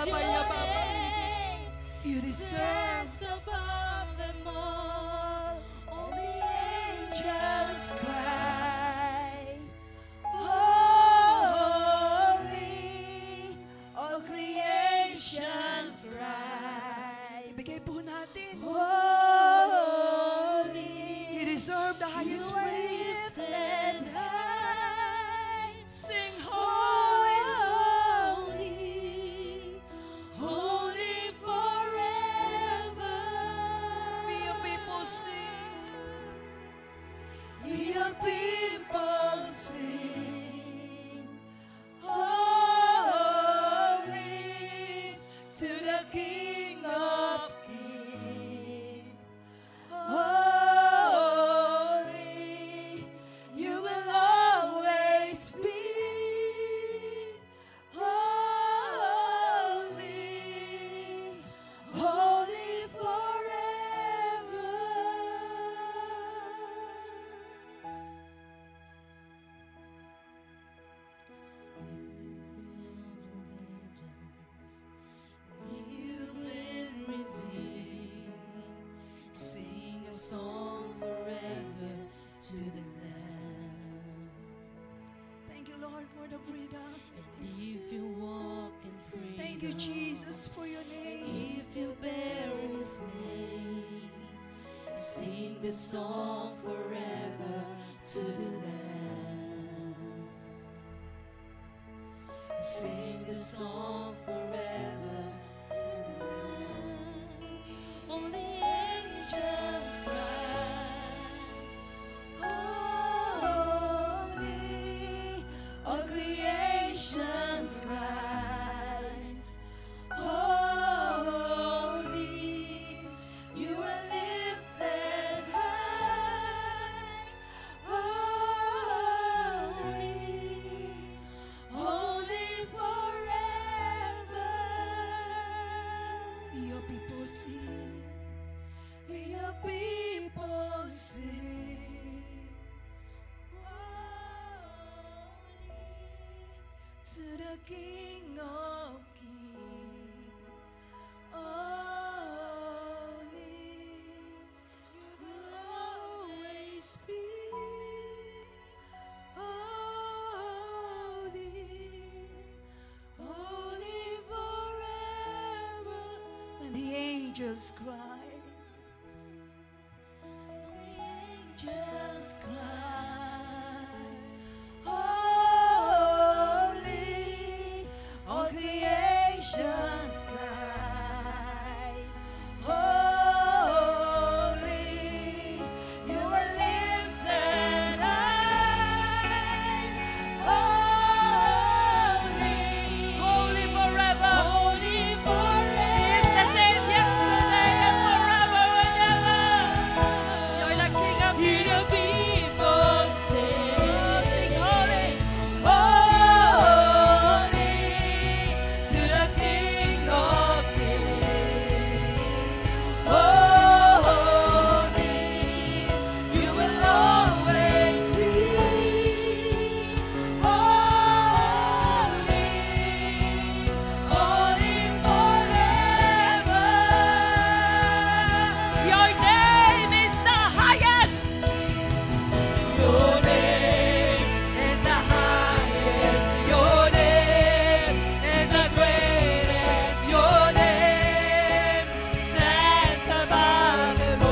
name. You deserve above them all. All the angels cry, holy. All creations cry. Bigay po natin. Holy. You deserve the highest praise. And high. Sing holy, holy, holy forever. We your people sing. We your people sing. Holy to the King of Kings. Holy, you will always be. Holy, holy forever. You've been redeemed. Sing a song forever to the Lamb. Thank you, Lord, for the freedom. And if you walk in freedom, thank you, Jesus, for your name. If you bear His name, sing the song forever to the Lamb. Sing the song forever to the Lamb. All the angels cry, holy. All creations cries, holy. You are lifted high, holy, holy forever. Your people sing, your people sing, holy to the King of Kings. Holy, you will always be. Holy, holy forever. When the angels cry, angels cry, holy. All creations cry, holy. You are lifted high, holy, holy forever, holy forever. He is the same yesterday and forever and ever. You're the King of Kings. The people sing, holy, holy to the King of Kings. Holy, you will always be. Holy, holy forever. Your name is the highest. Your name is the highest. Your name is the greatest. Your name stands above it all.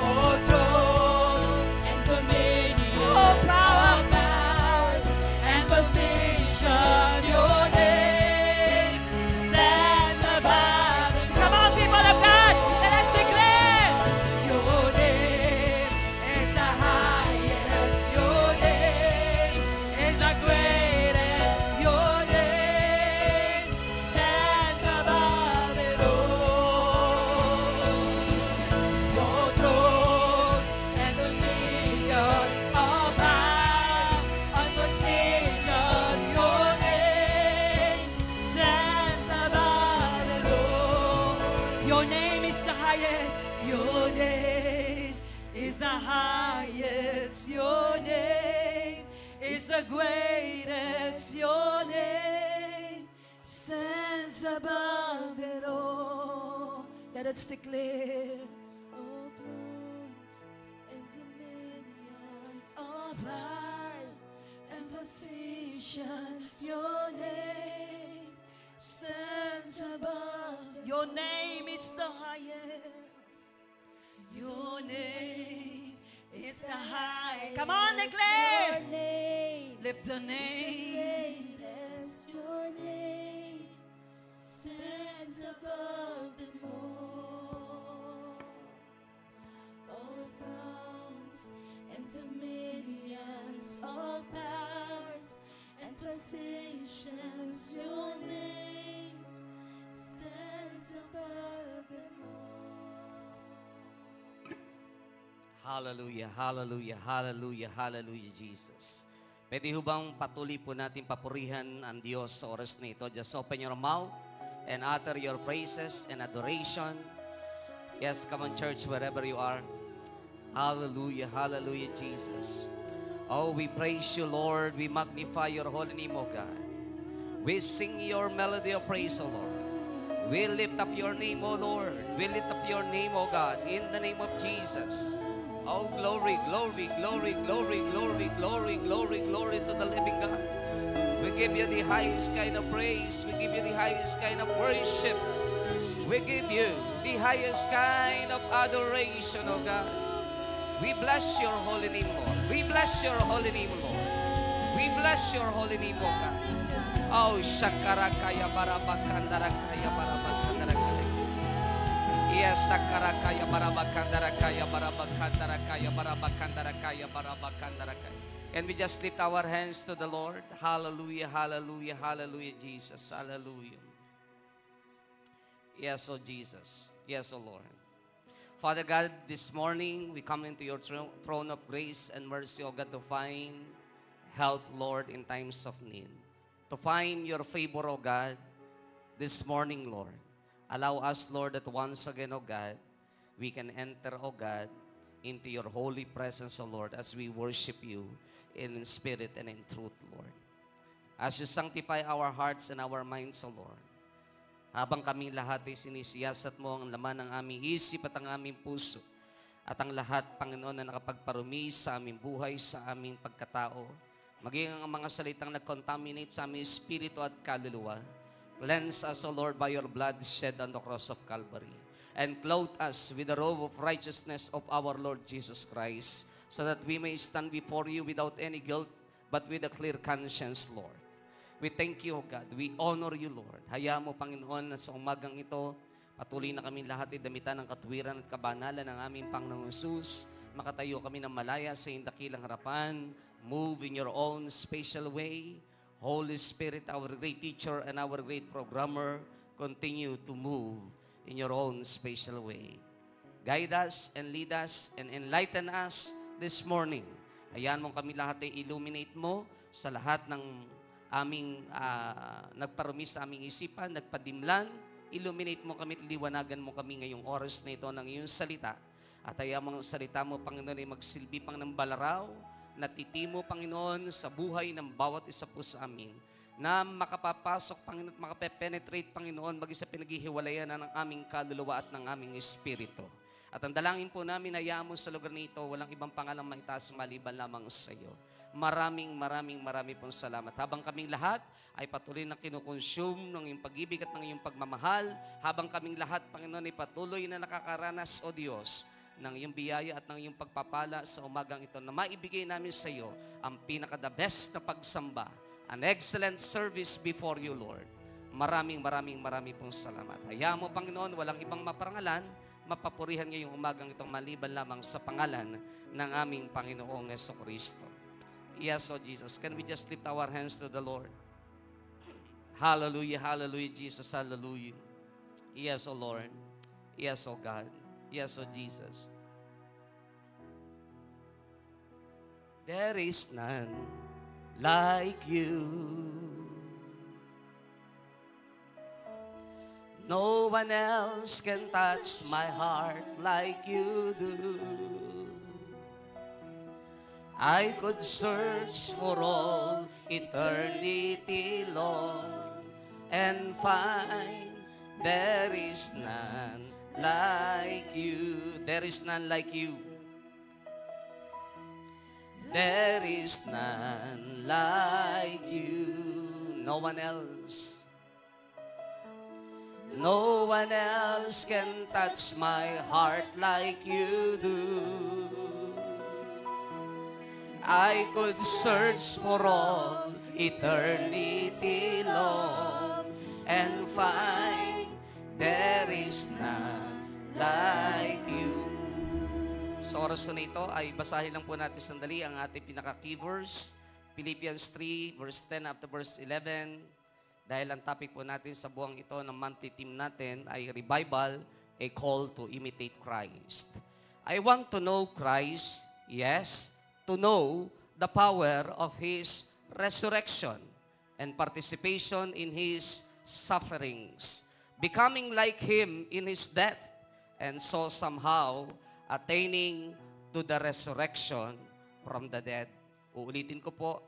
All thrones and dominions, all powers and positions. Your name stands above it. Come on, people of God, let us declare. Your name is the highest. Your name is the greatest. Your name stands above it all. All thrones and dominions, all power and position. Your name stands above it all. Your name is the highest. Your name is the highest. Your name is the greatest. Your name Let us declare. All thrones and dominions, All powers and positions, your name stands above. Your name is the highest. Your name is the highest. Come on, declare. your name Lift the is name. the greatest. Your name stands above them all. All thrones and dominions, all powers and positions, your name stands above them all. Hallelujah, hallelujah, hallelujah, hallelujah, Jesus. Pwede ho bang patuloy po natin papurihan ang Diyos sa oras na ito? Just open your mouth and utter your praises and adoration. Yes, come on church, wherever you are. Hallelujah, hallelujah, Jesus. Oh, we praise you, Lord. We magnify your holy name, O God. We sing your melody of praise, O Lord. We lift up your name, O Lord. We lift up your name, O God, in the name of Jesus. Oh, glory, glory, glory, glory, glory, glory, glory, glory to the living God. We give you the highest kind of praise. We give you the highest kind of worship. We give you the highest kind of adoration, O God. We bless your holy name, Lord. We bless your holy name, Lord. We bless your holy name, O God. Oh, shakarakaya barabakandara-kaya barabakandara-kaya. Yes, sakarakaya barabakandara-kaya barabakandara-kaya barabakandara-kaya barabakandara-kaya. Can we just lift our hands to the Lord? Hallelujah, hallelujah, hallelujah, Jesus. Hallelujah. Yes, oh Jesus. Yes, oh Lord. Father God, this morning we come into your throne of grace and mercy, oh God, to find help, Lord, in times of need. To find your favor, oh God, this morning, Lord. Allow us, Lord, that once again, oh God, we can enter, oh God, into your holy presence, oh Lord, as we worship you in spirit and in truth, Lord. As you sanctify our hearts and our minds, oh Lord, habang kaming lahat ay sinisiyasat mo ang laman ng aming isip at ang aming puso, at ang lahat, Panginoon, na nakapagparumi sa aming buhay, sa aming pagkatao, maging ang mga salitang nag-contaminate sa aming espiritu at kaluluwa. Cleanse us, O Lord, by your blood shed on the cross of Calvary, and clothe us with the robe of righteousness of our Lord Jesus Christ, so that we may stand before you without any guilt, but with a clear conscience, Lord. We thank you, O God. We honor you, Lord. Hayaan mo, Panginoon, na sa umagang ito, patuloy na kami lahat ay damitan ng katwiran at kabanalan ng aming Panginoong Jesus. Makatayo kami ng malaya sa iyong dakilang harapan. Move in your own special way. Holy Spirit, our great teacher and our great programmer, continue to move in your own special way. Guide us and lead us and enlighten us this morning. Hayaan mo kami lahat ay illuminate mo sa lahat ng aming nagparumi sa aming isipan, nagpadimlan. Illuminate mo kami, liwanagan mo kami ngayong oras na ito ng iyong salita. At hayaan mo ang salita mo, Panginoon, ay magsilbi pang ng balaraw, natitimo, Panginoon, sa buhay ng bawat isa po sa amin, na makapapasok, Panginoon, at makapepenetrate, Panginoon, maging sa pinaghihiwalayan ng aming kaluluwa at ng aming espiritu. At ang dalangin po namin, hayaan mo sa lugar nito, walang ibang pangalang maitaas maliban lamang sa iyo. Maraming pong salamat. Habang kaming lahat ay patuloy na kinukonsume ng iyong pag-ibig at ng iyong pagmamahal, habang kaming lahat, Panginoon, ay patuloy na nakakaranas, O Diyos, ng iyong biyaya at ng iyong pagpapala sa umagang ito, na maibigay namin sa iyo ang pinaka-the best na pagsamba, an excellent service before you, Lord. Maraming pong salamat. Hayaan mo, Panginoon, walang ibang maparangalan, mapapurihan ngayong umagang itong maliban lamang sa pangalan ng aming Panginoong Jesucristo. Yes, O Jesus. Can we just lift our hands to the Lord? Hallelujah, hallelujah, Jesus, hallelujah. Yes, O Lord. Yes, O God. Yes, O Jesus. There is none like you. No one else can touch my heart like you do. I could search for all eternity long and find there is none like you. There is none like you. There is none like you. No one else. No one else can touch my heart like you do. I could search for all eternity long and find there is none like you. Sa oras na ito ay basahin lang po natin sandali ang ating pinaka-key verse, Philippians 3, verse 10 up to verse 11. Dahil ang topic po natin sa buwang ito ng monthly theme natin ay Revival, a Call to Imitate Christ. I want to know Christ, yes, to know the power of His resurrection and participation in His sufferings, becoming like Him in His death, and so somehow attaining to the resurrection from the dead. Uulitin ko po,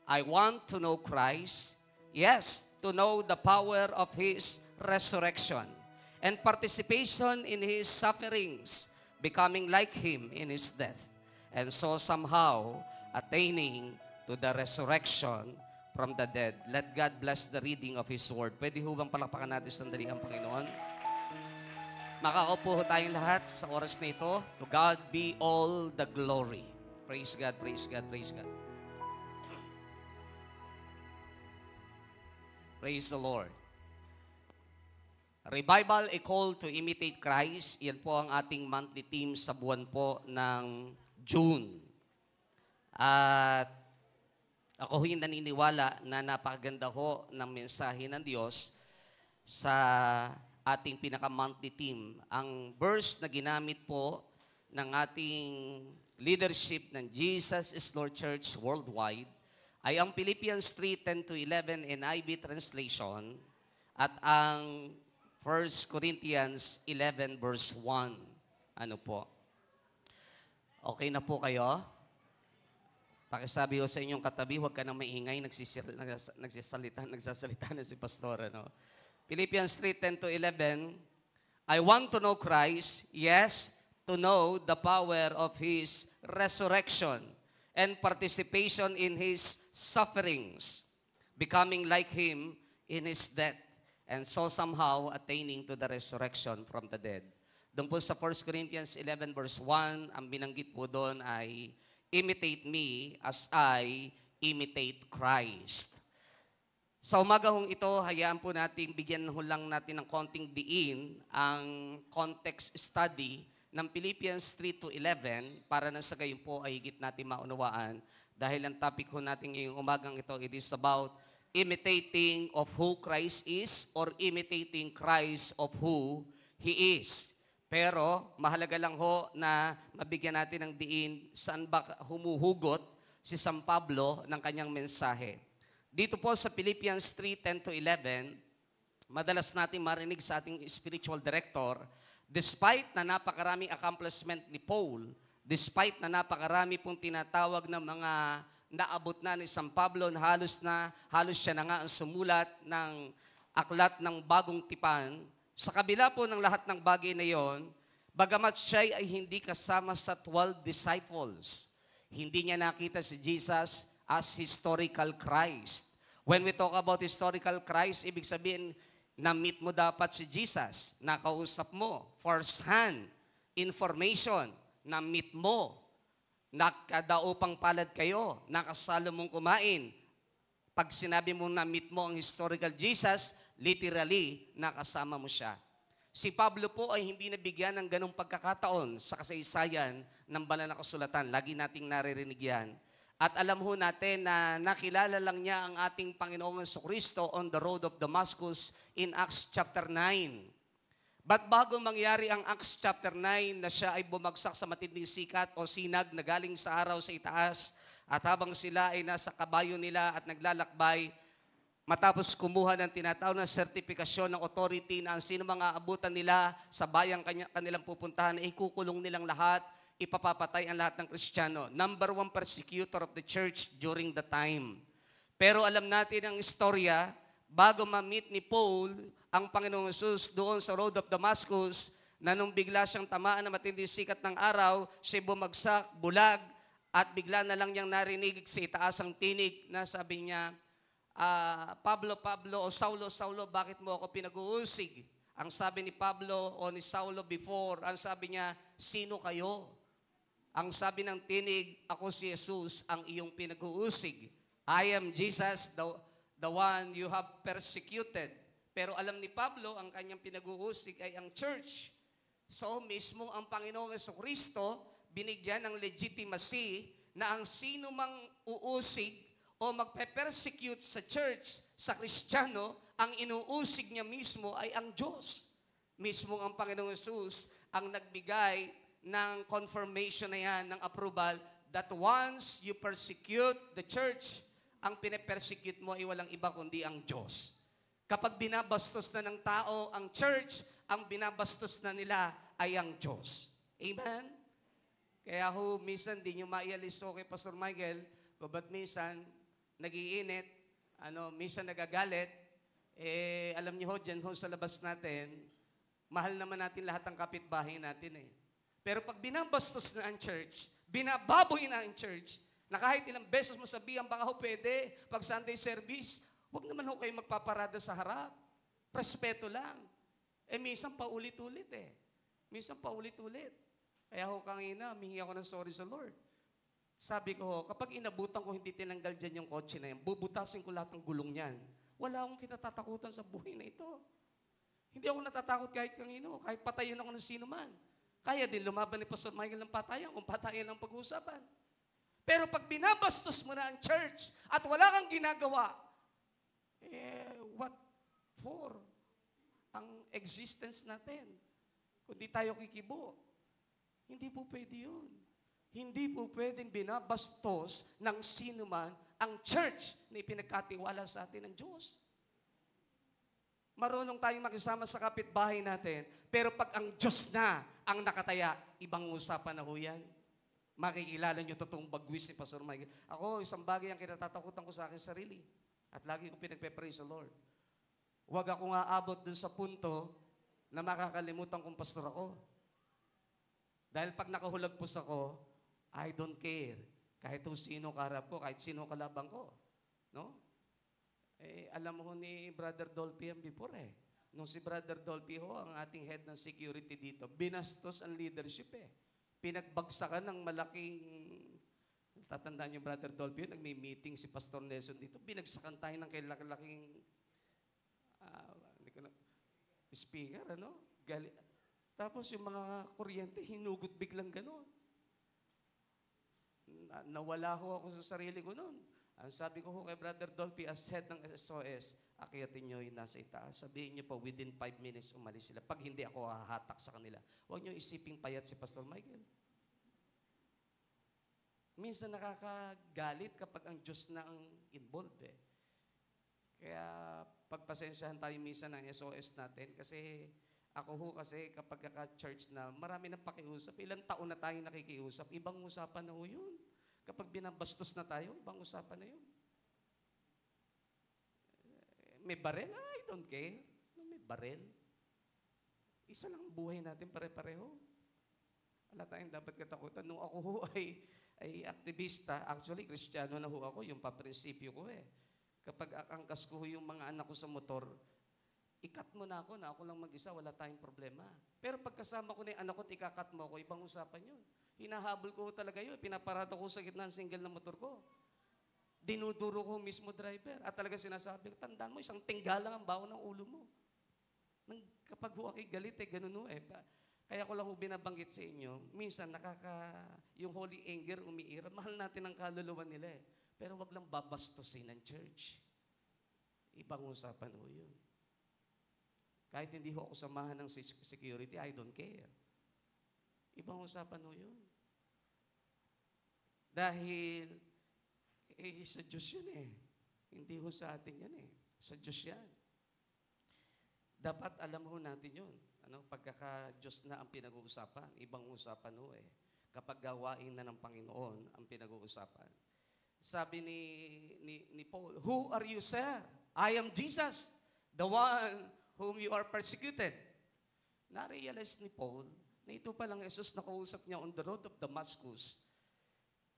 I want to know Christ, yes, to know the power of His resurrection and participation in His sufferings, becoming like Him in His death, and so somehow attaining to the resurrection from the dead. Let God bless the reading of His Word. Pwede ho bang palakpakan natin sandali ang Panginoon? Makakaupo ho tayong lahat sa oras na ito. To God be all the glory. Praise God, praise God, praise God. Praise the Lord. Revival, a call to imitate Christ. Yan po ang ating monthly theme sa buwan po ng June. At ako ho'y naniniwala na napakaganda ho ng mensahe ng Diyos sa ating pinaka-monthly theme. Ang verse na ginamit po ng ating leadership ng Jesus is Lord Church Worldwide ay ang Philippians 3:10-11 NIV translation at ang 1 Corinthians 11 verse 1. Ano po? Okay na po kayo? Pakisabi ko sa inyong katabi, huwag ka nang maingay, nagsasalita na si Pastor. Ano? Philippians 3:10-11, I want to know Christ, yes, to know the power of His resurrection and participation in His sufferings, becoming like Him in His death, and so somehow attaining to the resurrection from the dead. Doon po sa 1 Corinthians 11 verse 1, ang binanggit po doon ay, imitate me as I imitate Christ. Sa umaga hong ito, hayaan po natin, bigyan lang natin ng konting diin ang context study ng Philippians 3:11 para na sa gayon po ay higit natin maunawaan dahil ang topic ho natin ngayong umagang ito, it is about imitating of who Christ is or imitating Christ of who He is. Pero mahalaga lang ho na mabigyan natin ng diin saan ba humuhugot si San Pablo ng kanyang mensahe. Dito po sa Philippians 3:10-11, madalas natin marinig sa ating spiritual director, despite na napakaraming accomplishment ni Paul, despite na napakarami pong tinatawag ng mga naabot na ni San Pablo, na halos siya na nga ang sumulat ng aklat ng bagong tipan, sa kabila po ng lahat ng bagay na yon, bagamat siya ay hindi kasama sa 12 disciples, hindi niya nakita si Jesus as historical Christ. When we talk about historical Christ, ibig sabihin, na-meet mo dapat si Jesus, nakausap mo, first-hand information, na-meet mo, nakadaupang palad kayo, nakasalo mong kumain. Pag sinabi mo na-meet mo ang historical Jesus, literally, nakasama mo siya. Si Pablo po ay hindi nabigyan ng ganong pagkakataon sa kasaysayan ng banal na kasulatan. Lagi nating naririnig yan. At alam ho natin na nakilala lang niya ang ating Panginoong Jesucristo on the road of Damascus in Acts chapter 9. But bago mangyari ang Acts chapter 9 na siya ay bumagsak sa matinding sikat o sinag na galing sa araw sa itaas at habang sila ay nasa kabayo nila at naglalakbay, matapos kumuha ng tinatawag na sertifikasyon ng authority na ang sino mga abutan nila sa bayang kanilang pupuntahan, ikukulong nilang lahat, ipapapatay ang lahat ng Kristiyano. Number 1 persecutor of the church during the time. Pero alam natin ang istorya, bago ma-meet ni Paul ang Panginoong Jesus doon sa road of Damascus, na nung bigla siyang tamaan na matindi sikat ng araw, siya bumagsak, bulag, at bigla na lang niyang narinig sa itaas ang tinig na sabi niya, Pablo, Pablo, o Saulo, Saulo, bakit mo ako pinag-uusig? Ang sabi ni Pablo o ni Saulo before, ang sabi niya, sino kayo? Ang sabi ng tinig, ako si Jesus, ang iyong pinag-uusig. I am Jesus, the one you have persecuted. Pero alam ni Pablo, ang kanyang pinag-uusig ay ang church. So, mismo ang Panginoong Jesucristo, binigyan ng legitimacy na ang sino mang uusig o magpe-persecute sa church, sa Kristiyano, ang inuusig niya mismo ay ang Diyos. Mismo ang Panginoong Jesus ang nagbigay ng confirmation na yan, ng approval, that once you persecute the church, ang pine-persecute mo ay walang iba kundi ang Diyos. Kapag binabastos na ng tao ang church, ang binabastos na nila ay ang Diyos. Amen? Kaya minsan di nyo maialis kay Pastor Michael, ba't minsan nagiinit, minsan nagagalit, alam niyo dyan sa labas natin, mahal naman natin lahat ng kapitbahay natin Pero pag binabastos na ang church, binababoy na ang church, na kahit ilang beses mo sabihan, baka pwede, pag Sunday service, huwag naman kayo magpaparada sa harap. Respeto lang. Minsan paulit-ulit Minsan paulit-ulit. Kaya kanina, humingi ako ng sorry sa Lord. Sabi ko, kapag inabutan ko hindi tinanggal dyan yung kotse na yan, bubutasin ko lahat ng gulong niyan. Wala akong kinatatakutan sa buhay na ito. Hindi ako natatakot kahit kanino, kahit patayin ako ng sino man. Kaya din lumaban ni Pastor Michael ng patayan, kung patayan ang pag-uusapan. Pero pag binabastos mo na ang church at wala kang ginagawa, what for? Ang existence natin. Kundi tayo kikibo. Hindi po pwede yun. Hindi po pwedeng binabastos ng sino man ang church na ipinagkatiwala sa atin ng Diyos. Marunong tayong makisama sa kapitbahay natin, pero pag ang Diyos na ang nakataya, ibang usapan na ho yan. Makikilala nyo totoong bagwis ni Pastor Michael. Ako, isang bagay ang kinatatakutan ko sa akin sarili. At lagi ko pinagpe-praise the Lord. Huwag ako nga abot dun sa punto na makakalimutan kong pastor ako. Dahil pag nakahulagpos ako, I don't care. Kahit sino kaharap ko, kahit sino kalabang ko. No? Alam mo ni Brother Dolphy yan before Nung si Brother Dolphy ang ating head ng security dito, binastos ang leadership Pinagbagsakan ng malaking, tatandaan niyo Brother Dolphy, nagmi-meeting si Pastor Nelson dito, binagsakan tayo ng kailaking speaker, Tapos yung mga kuryente, hinugot biglang gano'n. Nawala ako sa sarili ko noon. Ang sabi ko kay Brother Dolphy, as head ng SOS, akyatin nyo yung nasa itaas. Sabihin nyo pa, within 5 minutes umalis sila. Pag hindi ako hahatak sa kanila. Huwag nyo isiping payat si Pastor Michael. Minsan nakakagalit kapag ang Diyos na ang involved Kaya pagpasensyahan tayo minsan ng SOS natin kasi ako kasi kapag ka-church na marami nang pakiusap, ilang taon na tayong nakikiusap, ibang usapan na yun. Kapag binabastos na tayo, ibang usapan na yun. May barel? I don't care. May barel. Isa lang ang buhay natin pare-pareho. Wala tayong dapat katakutan. Nung ako ay aktivista, actually, Kristiyano na ako, yung paprinsipyo ko Kapag angkas ko yung mga anak ko sa motor, ikat mo na ako lang mag-isa, wala tayong problema. Pero pagkasama ko na yung anak ko at ikakat mo ako, ibang usapan yun. Hinahabol ko talaga yun. Pinaparada ko sa gitna ng single na motor ko. Dinuduro ko mismo driver. At talaga sinasabi ko, tandaan mo, isang tinggal lang ang baon ng ulo mo. Kapag ako'y galit, ganun Kaya ko lang binabanggit sa inyo, minsan yung holy anger umiira. Mahal natin ang kaluluwa nila Pero wag lang babastusin ng church. Ibang usapan yun. Kahit hindi ako samahan ng security, I don't care. Ibang usapan yun. Dahil, sa Diyos yun Hindi sa atin yan Sa Diyos yan. Dapat alam natin yun. Pagkaka-Diyos na ang pinag-uusapan, ibang usapan Kapag gawain na ng Panginoon ang pinag-uusapan. Sabi ni Paul, who are you, sir? I am Jesus, the one whom you are persecuted. na-realize ni Paul na ito palang Jesus na kausap niya on the road of Damascus.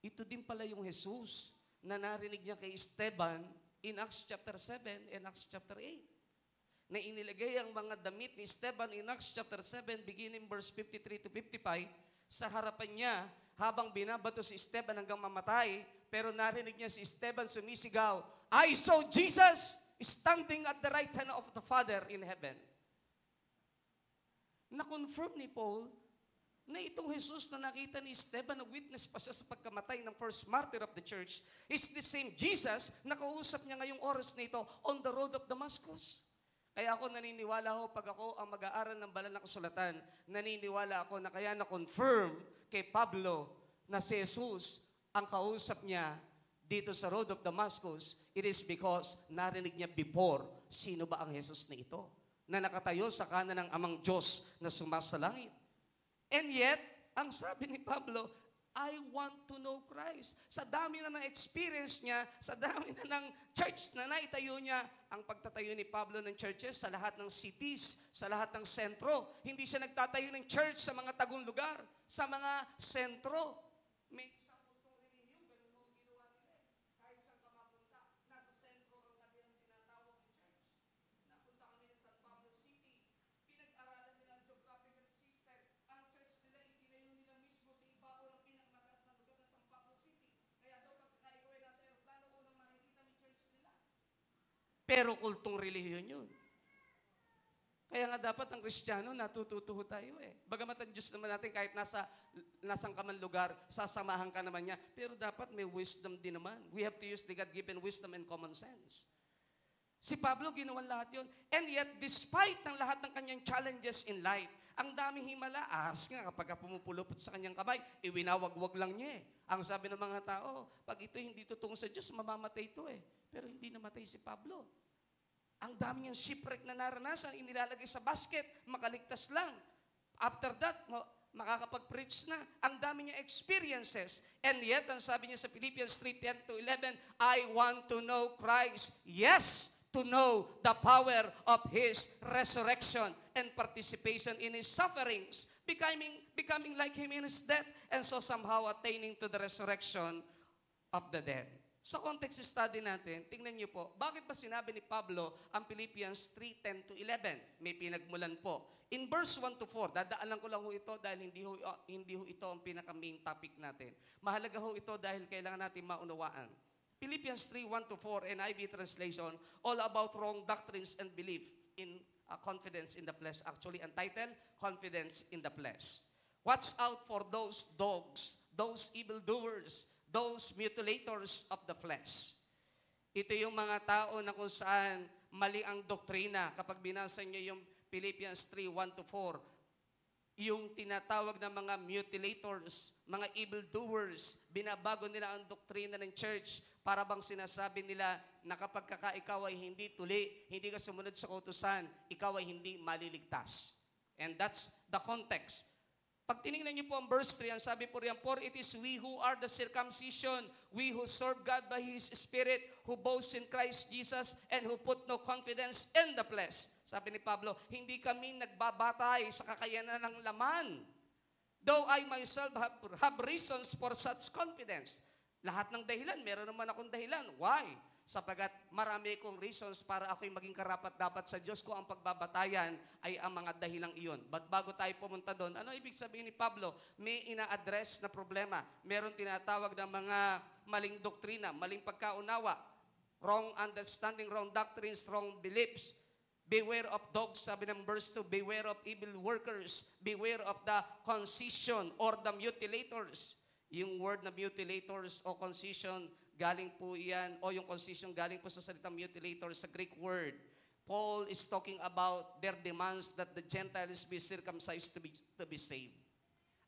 Ito din pala yung Jesus na narinig niya kay Esteban in Acts chapter 7 and Acts chapter 8. Na inilagay ang mga damit ni Esteban in Acts chapter 7 beginning verse 53 to 55 sa harapan niya habang binabato si Esteban hanggang mamatay, pero narinig niya si Esteban sumisigaw, I saw Jesus standing at the right hand of the Father in heaven. Na-confirm ni Paul na itong Jesus na nakita ni Esteban, nag-witness pa siya sa pagkamatay ng first martyr of the church, is the same Jesus na kausap niya ngayong oras na ito on the road of Damascus. Kaya ako naniniwala ho, pag ako ang mag-aaral ng banal na kasulatan, naniniwala ako na kaya na-confirm kay Pablo na si Jesus ang kausap niya dito sa road of Damascus, it is because narinig niya before, sino ba ang Jesus na ito? Na nakatayo sa kanan ng amang Diyos na sumasalangit. And yet, ang sabi ni Pablo, I want to know Christ. Sa dami na ng experience niya, sa dami na ng church na naitayo niya, ang pagtatayo ni Pablo ng churches sa lahat ng cities, sa lahat ng sentro. Hindi siya nagtatayo ng church sa mga tagong lugar, sa mga sentro. May isang kultong relihiyon, ganun mo ginawa nila. Kahit saan ka mapunta, nasa sentro ang kanilang tinatawag ng church. Napunta kami sa San Pablo City, pinag-aralan nila ang geographical system. Ang church nila, itinayo nila mismo sa ibabaw ng pinakamataas na lugar ng San Pablo City. Kaya daw pagka ikaw ay nasa aeroplano, unang makikita ng church nila. Pero kultong relihiyon yun. Kaya nga dapat ang Kristiyano, natututo tayo eh. Bagamat ang Diyos naman natin, kahit nasang ka man lugar, sasamahan ka naman niya. Pero dapat may wisdom din naman. We have to use the God-given wisdom and common sense. Si Pablo, ginawan lahat yun. And yet, despite ng lahat ng kanyang challenges in life, ang daming himala, nga kapag pumupulupot sa kanyang kamay, iwinawag-wag lang niya eh. Ang sabi ng mga tao, pag ito hindi tutungkol sa Diyos, mamamatay ito eh. Pero hindi namatay si Pablo. Ang dami niyang shipwreck na naranasan, inilalagay sa basket, makaligtas lang. After that, makakapag-preach na. Ang dami niyang experiences. And yet, ang sabi niya sa Philippians 3:10 to 11, I want to know Christ. Yes, to know the power of His resurrection and participation in His sufferings, becoming like Him in His death, and so somehow attaining to the resurrection of the dead. Sa context study natin, tingnan niyo po, bakit ba sinabi ni Pablo ang Philippians 3:10 to 11? May pinagmulan po. In verse 1 to 4, dadaanan ko lang ho ito dahil hindi ho ito ang pinaka-main topic natin. Mahalaga ho ito dahil kailangan natin maunawaan. Philippians 3:1 to 4, NIV translation, all about wrong doctrines and belief in confidence in the flesh. Actually, entitled, Confidence in the Flesh. Watch out for those dogs, those evildoers, those mutilators of the flesh. Ito yung mga tao na kung saan mali ang doktrina. Kapag binasa niyo yung Philippians 3:1 to 4, yung tinatawag na mga mutilators, mga evildoers, binabago nila ang doktrina ng church para bang sinasabi nila na kapag ikaw ay hindi tuli, hindi ka sumunod sa kautusan, ikaw ay hindi maliligtas. And that's the context. Pag tinignan niyo po ang verse 3, ang sabi po riyan, for it is we who are the circumcision, we who serve God by His Spirit, who boast in Christ Jesus, and who put no confidence in the flesh. Sabi ni Pablo, hindi kami nagbabatay sa kakayanan ng laman. Though I myself have reasons for such confidence. Lahat ng dahilan, meron naman akong dahilan. Why? Sapagat marami kong reasons para ako'y maging karapat-dapat sa Diyos ko, ang pagbabatayan ay ang mga dahilang iyon. But bago tayo pumunta doon, ano ibig sabihin ni Pablo? May ina-address na problema. Meron tinatawag ng mga maling doktrina, maling pagkaunawa, wrong understanding, wrong doctrines, wrong beliefs. Beware of dogs, sabi ng verse 2, beware of evil workers, beware of the concision or the mutilators. Yung word na mutilators o concision, galing po yan, o yung concision galing po sa salitang mutilator sa Greek word. Paul is talking about their demands that the Gentiles be circumcised to be saved.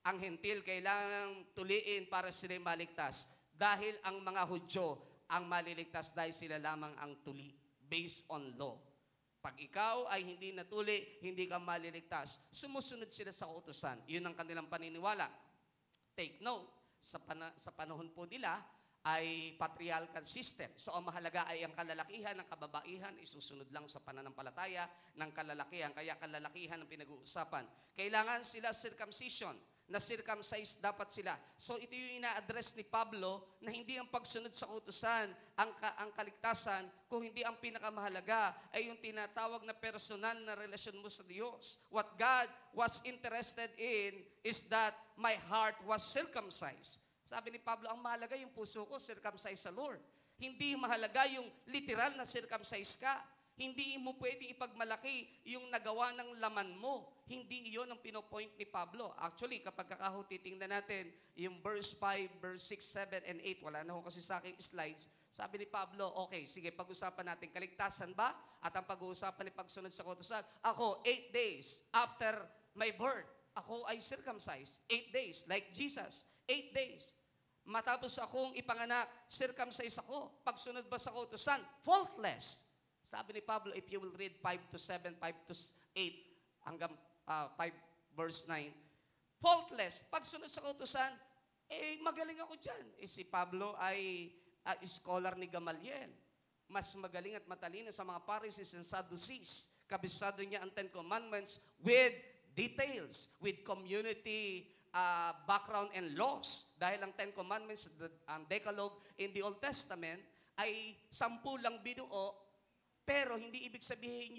Ang hentil kailangang tuliin para sila maligtas. Dahil ang mga Hudyo ang maliligtas dahil sila lamang ang tuli based on law. Pag ikaw ay hindi natuli, hindi ka maliligtas. Sumusunod sila sa utusan. Yun ang kanilang paniniwala. Take note, sa panahon po nila, ay patriarchal system. So ang mahalaga ay ang kalalakihan ng kababaihan, isusunod lang sa pananampalataya ng kalalakihan. Kaya kalalakihan ang pinag-uusapan. Kailangan sila circumcision, na circumcised dapat sila. So ito yung ina-address ni Pablo na hindi ang pagsunod sa utusan ang kaligtasan, kung hindi ang pinakamahalaga ay yung tinatawag na personal na relasyon mo sa Diyos. What God was interested in is that my heart was circumcised. Sabi ni Pablo, ang mahalaga yung puso ko, circumcised sa Lord. Hindi mahalaga yung literal na circumcised ka. Hindi mo pwedeng ipagmalaki yung nagawa ng laman mo. Hindi iyon ang pinopoint ni Pablo. Actually, kapag titingnan natin yung verse 5, verse 6, 7, and 8, wala na ho kasi sa aking slides, sabi ni Pablo, okay, sige, pag-usapan natin kaligtasan ba? At ang pag-uusapan ni pagsunod sa kautusan, ako, 8 days after my birth, ako ay circumcised. 8 days, like Jesus. 8 days. Matapos akong ipanganak, circumcised ako. Pagsunod ba sa kautusan? Faultless. Sabi ni Pablo, if you will read 5 to 7, 5 to 8, hanggang 5 verse 9, faultless. Pagsunod sa kautusan, magaling ako dyan. Si Pablo ay scholar ni Gamaliel. Mas magaling at matalino sa mga Pharisees and Sadducees. Kabisado niya ang Ten Commandments with details, with community background and laws. Dahil ang Ten Commandments, ang Decalogue in the Old Testament, ay 10 lang binuo, pero hindi ibig sabihin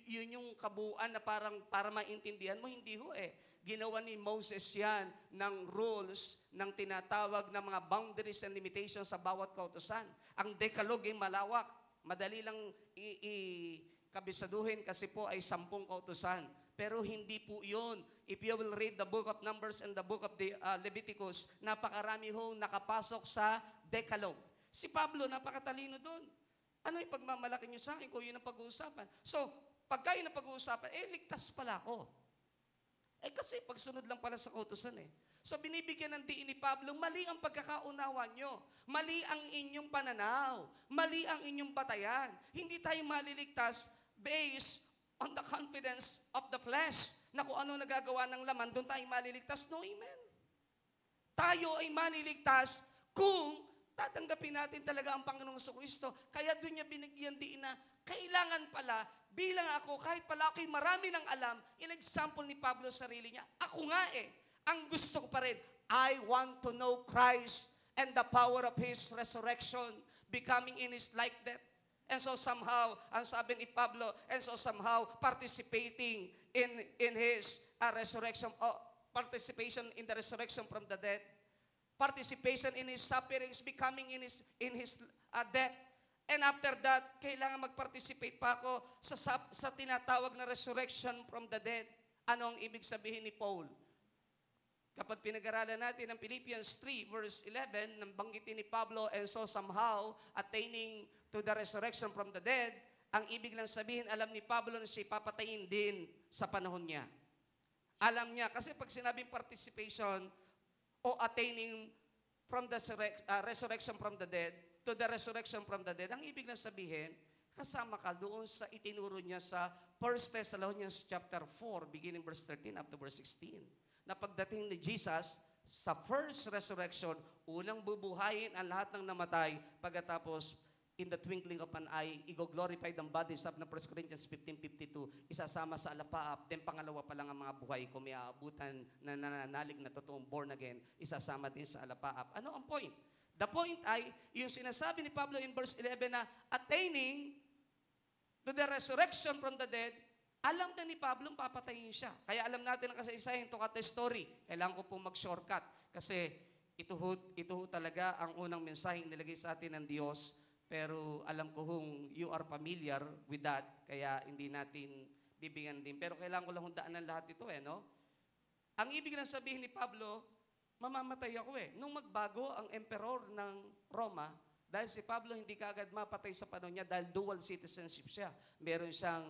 yun yung kabuuan na parang para maintindihan mo, hindi ho eh. Ginawa ni Moses yan ng rules, ng tinatawag na mga boundaries and limitations sa bawat kautusan. Ang Decalogue ay malawak. Madali lang kabisaduhin kasi po ay 10 kautusan. Pero hindi po yun. If you will read the book of Numbers and the book of the Leviticus, napakarami ho nakapasok sa Decalogue. Si Pablo, napakatalino doon. Ano yung pagmamalaki niyo sa akin kung yun ang pag-uusapan? So, pagka yun ang pag-uusapan, ligtas pala ako. Kasi pagsunod lang pala sa kautusan eh. So, binibigyan ng diin ni Pablo, mali ang pagkakaunawa nyo. Mali ang inyong pananaw. Mali ang inyong batayan. Hindi tayo maliligtas based on the confidence of the flesh na kung ano nagagawa ng laman, doon tayo maliligtas. No, amen. Tayo ay maliligtas kung tatanggapin natin talaga ang Panginoong Kristo. Kaya doon niya binigyan din na kailangan pala, bilang ako, kahit pala ako'y marami ng alam, in-example ni Pablo sa sarili niya, ako nga ang gusto ko pa rin, I want to know Christ and the power of His resurrection, becoming in His like death. And so somehow, ang sabi ni Pablo, and so somehow participating in His resurrection, participation in the resurrection from the dead, participation in His sufferings, becoming in His death. And after that, kailangan mag-participate pa ako sa tinatawag na resurrection from the dead. Ano ang ibig sabihin ni Paul? Kapag pinag-aralan natin ang Philippians 3 verse 11, nang banggitin ni Pablo, and so somehow attaining to the resurrection from the dead, ang ibig lang sabihin, alam ni Pablo na siya papatayin din sa panahon niya. Alam niya, kasi pag sinabing participation o attaining from the resurrection from the dead to the resurrection from the dead, ang ibig lang sabihin, kasama ka doon sa itinuro niya sa 1 Thessalonians chapter 4, beginning verse 13 up to verse 16. Na pagdating ni Jesus, sa first resurrection, unang bubuhayin ang lahat ng namatay, pagkatapos, in the twinkling of an eye, i-glorified ang body, sabi ng 1 Corinthians 15:52, isasama sa alapaap, then pangalawa pa lang ang mga buhay, kung may aabutan na nananalig na totoong born again, isasama din sa alapaap. Ano ang point? The point ay, yung sinasabi ni Pablo in verse 11 na, attaining to the resurrection from the dead, alam na ni Pablo papatayin siya. Kaya alam natin ang kasaysayan, to cut the story. Kailangan ko pong mag-shortcut. Kasi ito ho talaga ang unang mensaheng nilagay sa atin ng Diyos. Pero alam ko you are familiar with that. Kaya hindi natin bibigyan din. Pero kailangan ko lang hundaan ng lahat ito no? Ang ibig lang sabihin ni Pablo, mamamatay ako Nung magbago ang emperor ng Roma, dahil si Pablo hindi kaagad mapatay sa panahon niya dahil dual citizenship siya. Meron siyang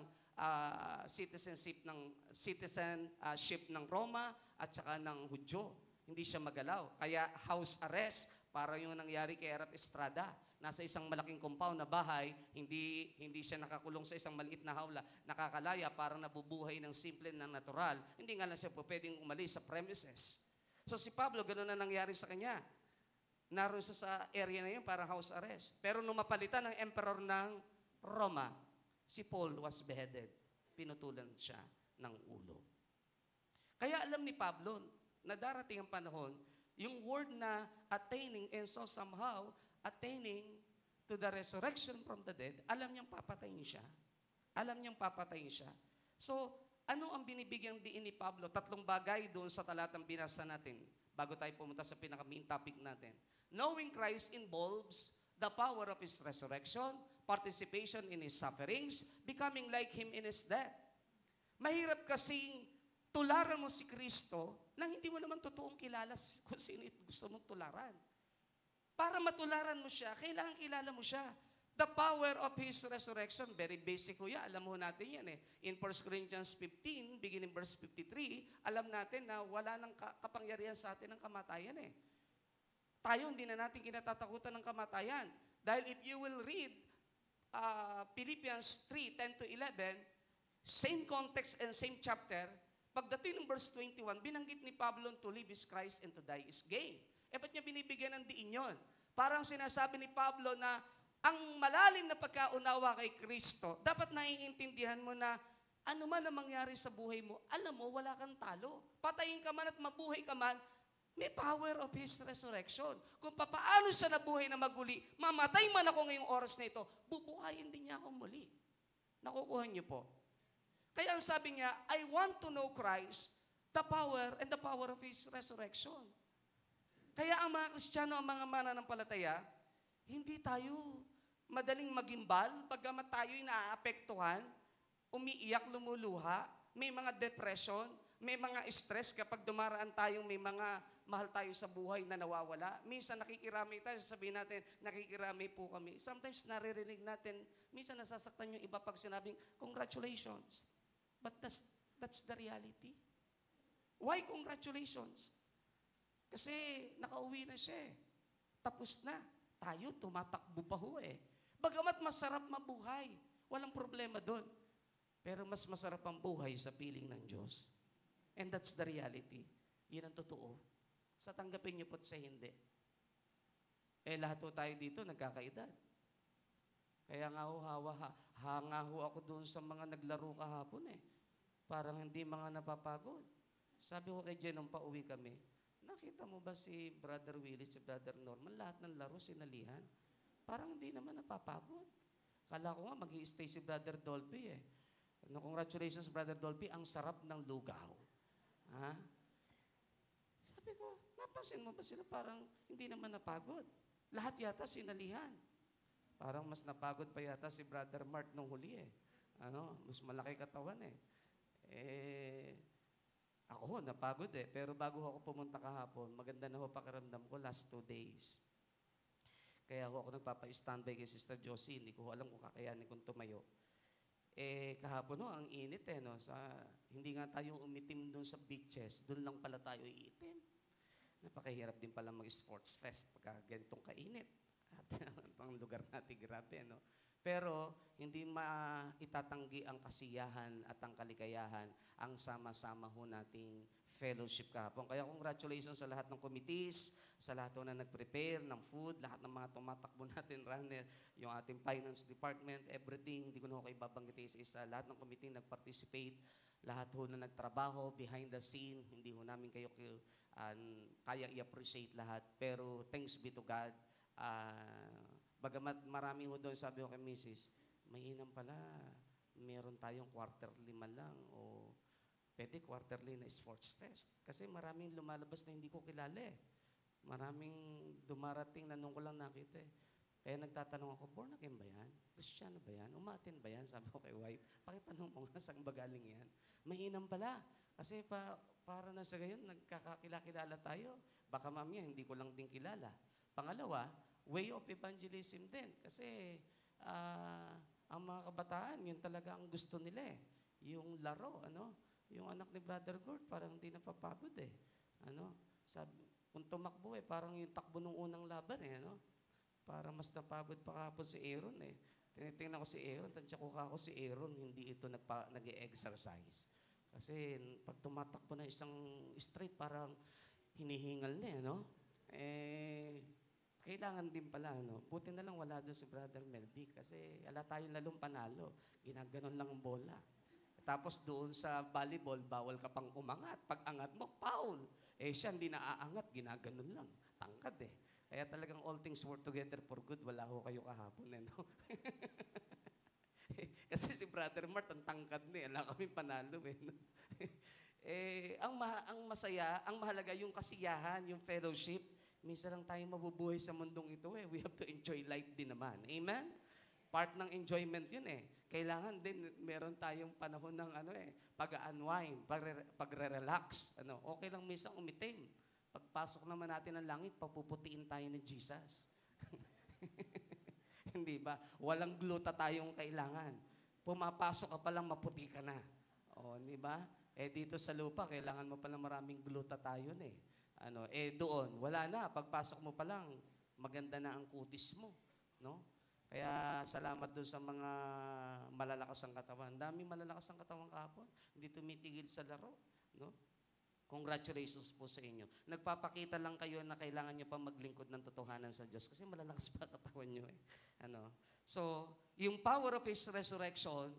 citizenship ng Roma at saka ng Hudyo. Hindi siya magalaw. Kaya house arrest, para yung nangyari kay Erap Estrada. Nasa isang malaking compound na bahay, hindi siya nakakulong sa isang maliit na hawla, nakakalaya, parang nabubuhay ng simple na natural. Hindi nga lang siya po pwedeng umalis sa premises. So si Pablo, gano'n na nangyari sa kanya. naroon siya sa area na yun, parang house arrest. Pero nung mapalitan ng emperor ng Roma, si Paul was beheaded. Pinutulan siya ng ulo. Kaya alam ni Pablo na darating ang panahon, yung word na attaining and so somehow attaining to the resurrection from the dead, alam niyang papatayin siya. Alam niyang papatayin siya. So, ano ang binibigyang diin ni Pablo? 3 bagay doon sa talatang binasa natin bago tayo pumunta sa pinaka-main topic natin. Knowing Christ involves the power of His resurrection, participation in His sufferings, becoming like Him in His death. Mahirap kasing tularan mo si Kristo nang hindi mo naman totoong kilala kung sino gusto mong tularan. Para matularan mo siya, kailangan kilala mo siya. The power of His resurrection, very basic ko yan. Alam mo natin yan eh. In 1 Corinthians 15, beginning verse 53, alam natin na wala nang kapangyarihan sa atin ng kamatayan eh. Tayo hindi na natin kinatatakutan ng kamatayan. Dahil if you will read Philippians 3:10 to 11, same context and same chapter, pagdating ng verse 21, binanggit ni Pablo to live is Christ and to die is gain. Ba't niya binibigyan ng diin yun? Parang sinasabi ni Pablo na ang malalim na pagkaunawa kay Kristo, dapat naiintindihan mo na ano man ang mangyari sa buhay mo, alam mo, wala kang talo. Patayin ka man at mabuhay ka man, may power of His resurrection. Kung papaano siya nabuhay na maguli, mamatay man ako ngayong oras na ito, bubuhayin din niya ako muli. Nakukuha niyo po. Kaya ang sabi niya, I want to know Christ, the power and the power of His resurrection. Kaya ang mga Kristiyano, ang mga mananampalataya, hindi tayo madaling magimbal, pagkamat tayo'y naaapektuhan, umiiyak, lumuluha, may mga depression, may mga stress kapag dumaraan tayong may mga mahal tayo sa buhay na nawawala. Minsan nakikiramay tayo, sabihin natin, nakikiramay po kami. Sometimes naririnig natin, minsan nasasaktan yung iba pag sinabing, congratulations. But that's the reality. Why congratulations? Kasi nakauwi na siya eh. Tapos na. Tayo, tumatakbo pa ho eh. Bagamat masarap mabuhay, walang problema doon. Pero mas masarap ang buhay sa piling ng Diyos. And that's the reality. Yun ang totoo. Sa tanggapin niyo po't sa hindi. Lahat ho tayo dito nagkakaedad. Kaya nga ho, hanga ho ako doon sa mga naglaro kahapon eh. Parang hindi mga napapagod. Sabi ko kay Jen, nung pauwi kami, nakita mo ba si Brother Willie, si Brother Norman, lahat ng laro sinalihan? Parang hindi naman napapagod. Kala ko nga mag-i-stay si Brother Dolphy eh. Congratulations, Brother Dolphy, ang sarap ng lugaw. Ha? Sabi ko, napansin mo ba sila parang hindi naman napagod? Lahat yata sinalihan. Parang mas napagod pa yata si Brother Mart nung huli eh. Mas malaki katawan eh. Ako napagod eh. Pero bago ako pumunta kahapon, maganda na ho pakiramdam ko last 2 days. Kaya ako nagpapa-standby kay Sister Josie. Hindi ko alam kung kakayanin kong tumayo. Kahapon no, ang init eh. No? Hindi nga tayo umitim doon sa beaches. Doon lang pala tayo iitim. Napakahirap din pala mag-sports fest pagka ganitong kainit. At ang lugar natin, grabe. No? Pero hindi maitatanggi ang kasiyahan at ang kaligayahan ang sama-sama ho nating fellowship kahapon. Kaya congratulations sa lahat ng committees, sa lahat na nag-prepare ng food, lahat ng mga tumatakbo natin, runner, yung ating finance department, everything. Hindi ko na ho kayo babanggitin isa. Lahat ng committee nag-participate, lahat ho na nagtrabaho, behind the scene. Hindi ho namin kayo kaya i-appreciate lahat. Pero thanks be to God. Bagamat marami ho doon, sabi ko kay Mrs., mainam pala, meron tayong quarterly man lang o pwede quarterly na sports fest. Kasi maraming lumalabas na hindi ko kilala eh. Maraming dumarating na nung ko lang nakita eh. Kaya nagtatanong ako, born again ba yan? Kristiyano ba yan? Umatin ba yan? Sabi ko kay wife, pakitanong mo nga saan ba galing yan? Mainam pala. Kasi para na sa gayon, nagkakakilala tayo. Baka mamaya, hindi ko lang din kilala. Pangalawa, way of evangelism din. Kasi ang mga kabataan, yun talaga ang gusto nila eh. Yung laro, yung anak ni Brother Gord, parang hindi napapagod eh. Kung tumakbo eh, parang yung takbo nung unang laban eh. Parang mas napagod pa kapon si Aaron eh. Tinitingnan ko si Aaron, tansya ko ako si Aaron, hindi ito nag-e-exercise. Kasi pag tumatakbo na isang straight, parang hinihingal na eh, Kailangan din pala, no? Buti na lang wala doon si Brother Melby kasi ala tayong lalong panalo. Ginaganon lang ang bola. Tapos doon sa volleyball, bawal ka pang umangat. Pag angat mo, foul. Siya hindi naaangat, ginaganon lang. Tangkad eh. Kaya talagang all things work together for good. Wala ho kayo kahapon eh, no? Kasi si Brother Mart, ang tangkad niya. Wala kami panalo eh, no? Ang masaya, ang mahalaga yung kasiyahan, yung fellowship. Minsan lang tayo mabubuhay sa mundong ito eh. We have to enjoy life din naman. Amen? Part ng enjoyment yun eh. Kailangan din, meron tayong panahon ng pag-unwind, pagre-relax. Okay lang minsan umitim. Pagpasok naman natin ng langit, papuputiin tayo ni Jesus. Hindi ba? Walang gluta tayong kailangan. Pumapasok ka pa lang, maputi ka na. Hindi ba? Dito sa lupa, kailangan mo pa lang maraming gluta tayo eh. Doon, wala na. Pagpasok mo pa lang, maganda na ang kutis mo. No? Kaya salamat doon sa mga malalakas ang katawan. Daming malalakas ang katawan kahapon. Hindi tumitigil sa laro. No? Congratulations po sa inyo. Nagpapakita lang kayo na kailangan nyo pa maglingkod ng totohanan sa Diyos kasi malalakas pa katawan nyo eh. So, yung power of His resurrection,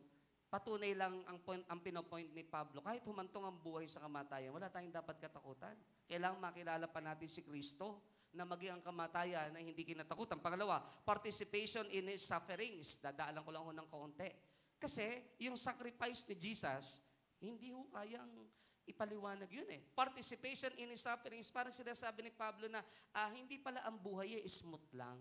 patunay lang ang pinopoint ni Pablo. Kahit humantong ang buhay sa kamatayan, wala tayong dapat katakutan. Kailangan makilala pa natin si Kristo na maging ang kamatayan na hindi kinatakutan. Pangalawa, participation in His sufferings. Dadaalan ko lang ng kaunti. Kasi yung sacrifice ni Jesus, hindi ho kayang ipaliwanag yun eh. Participation in His sufferings, parang sinasabi ni Pablo na hindi pala ang buhay smooth lang.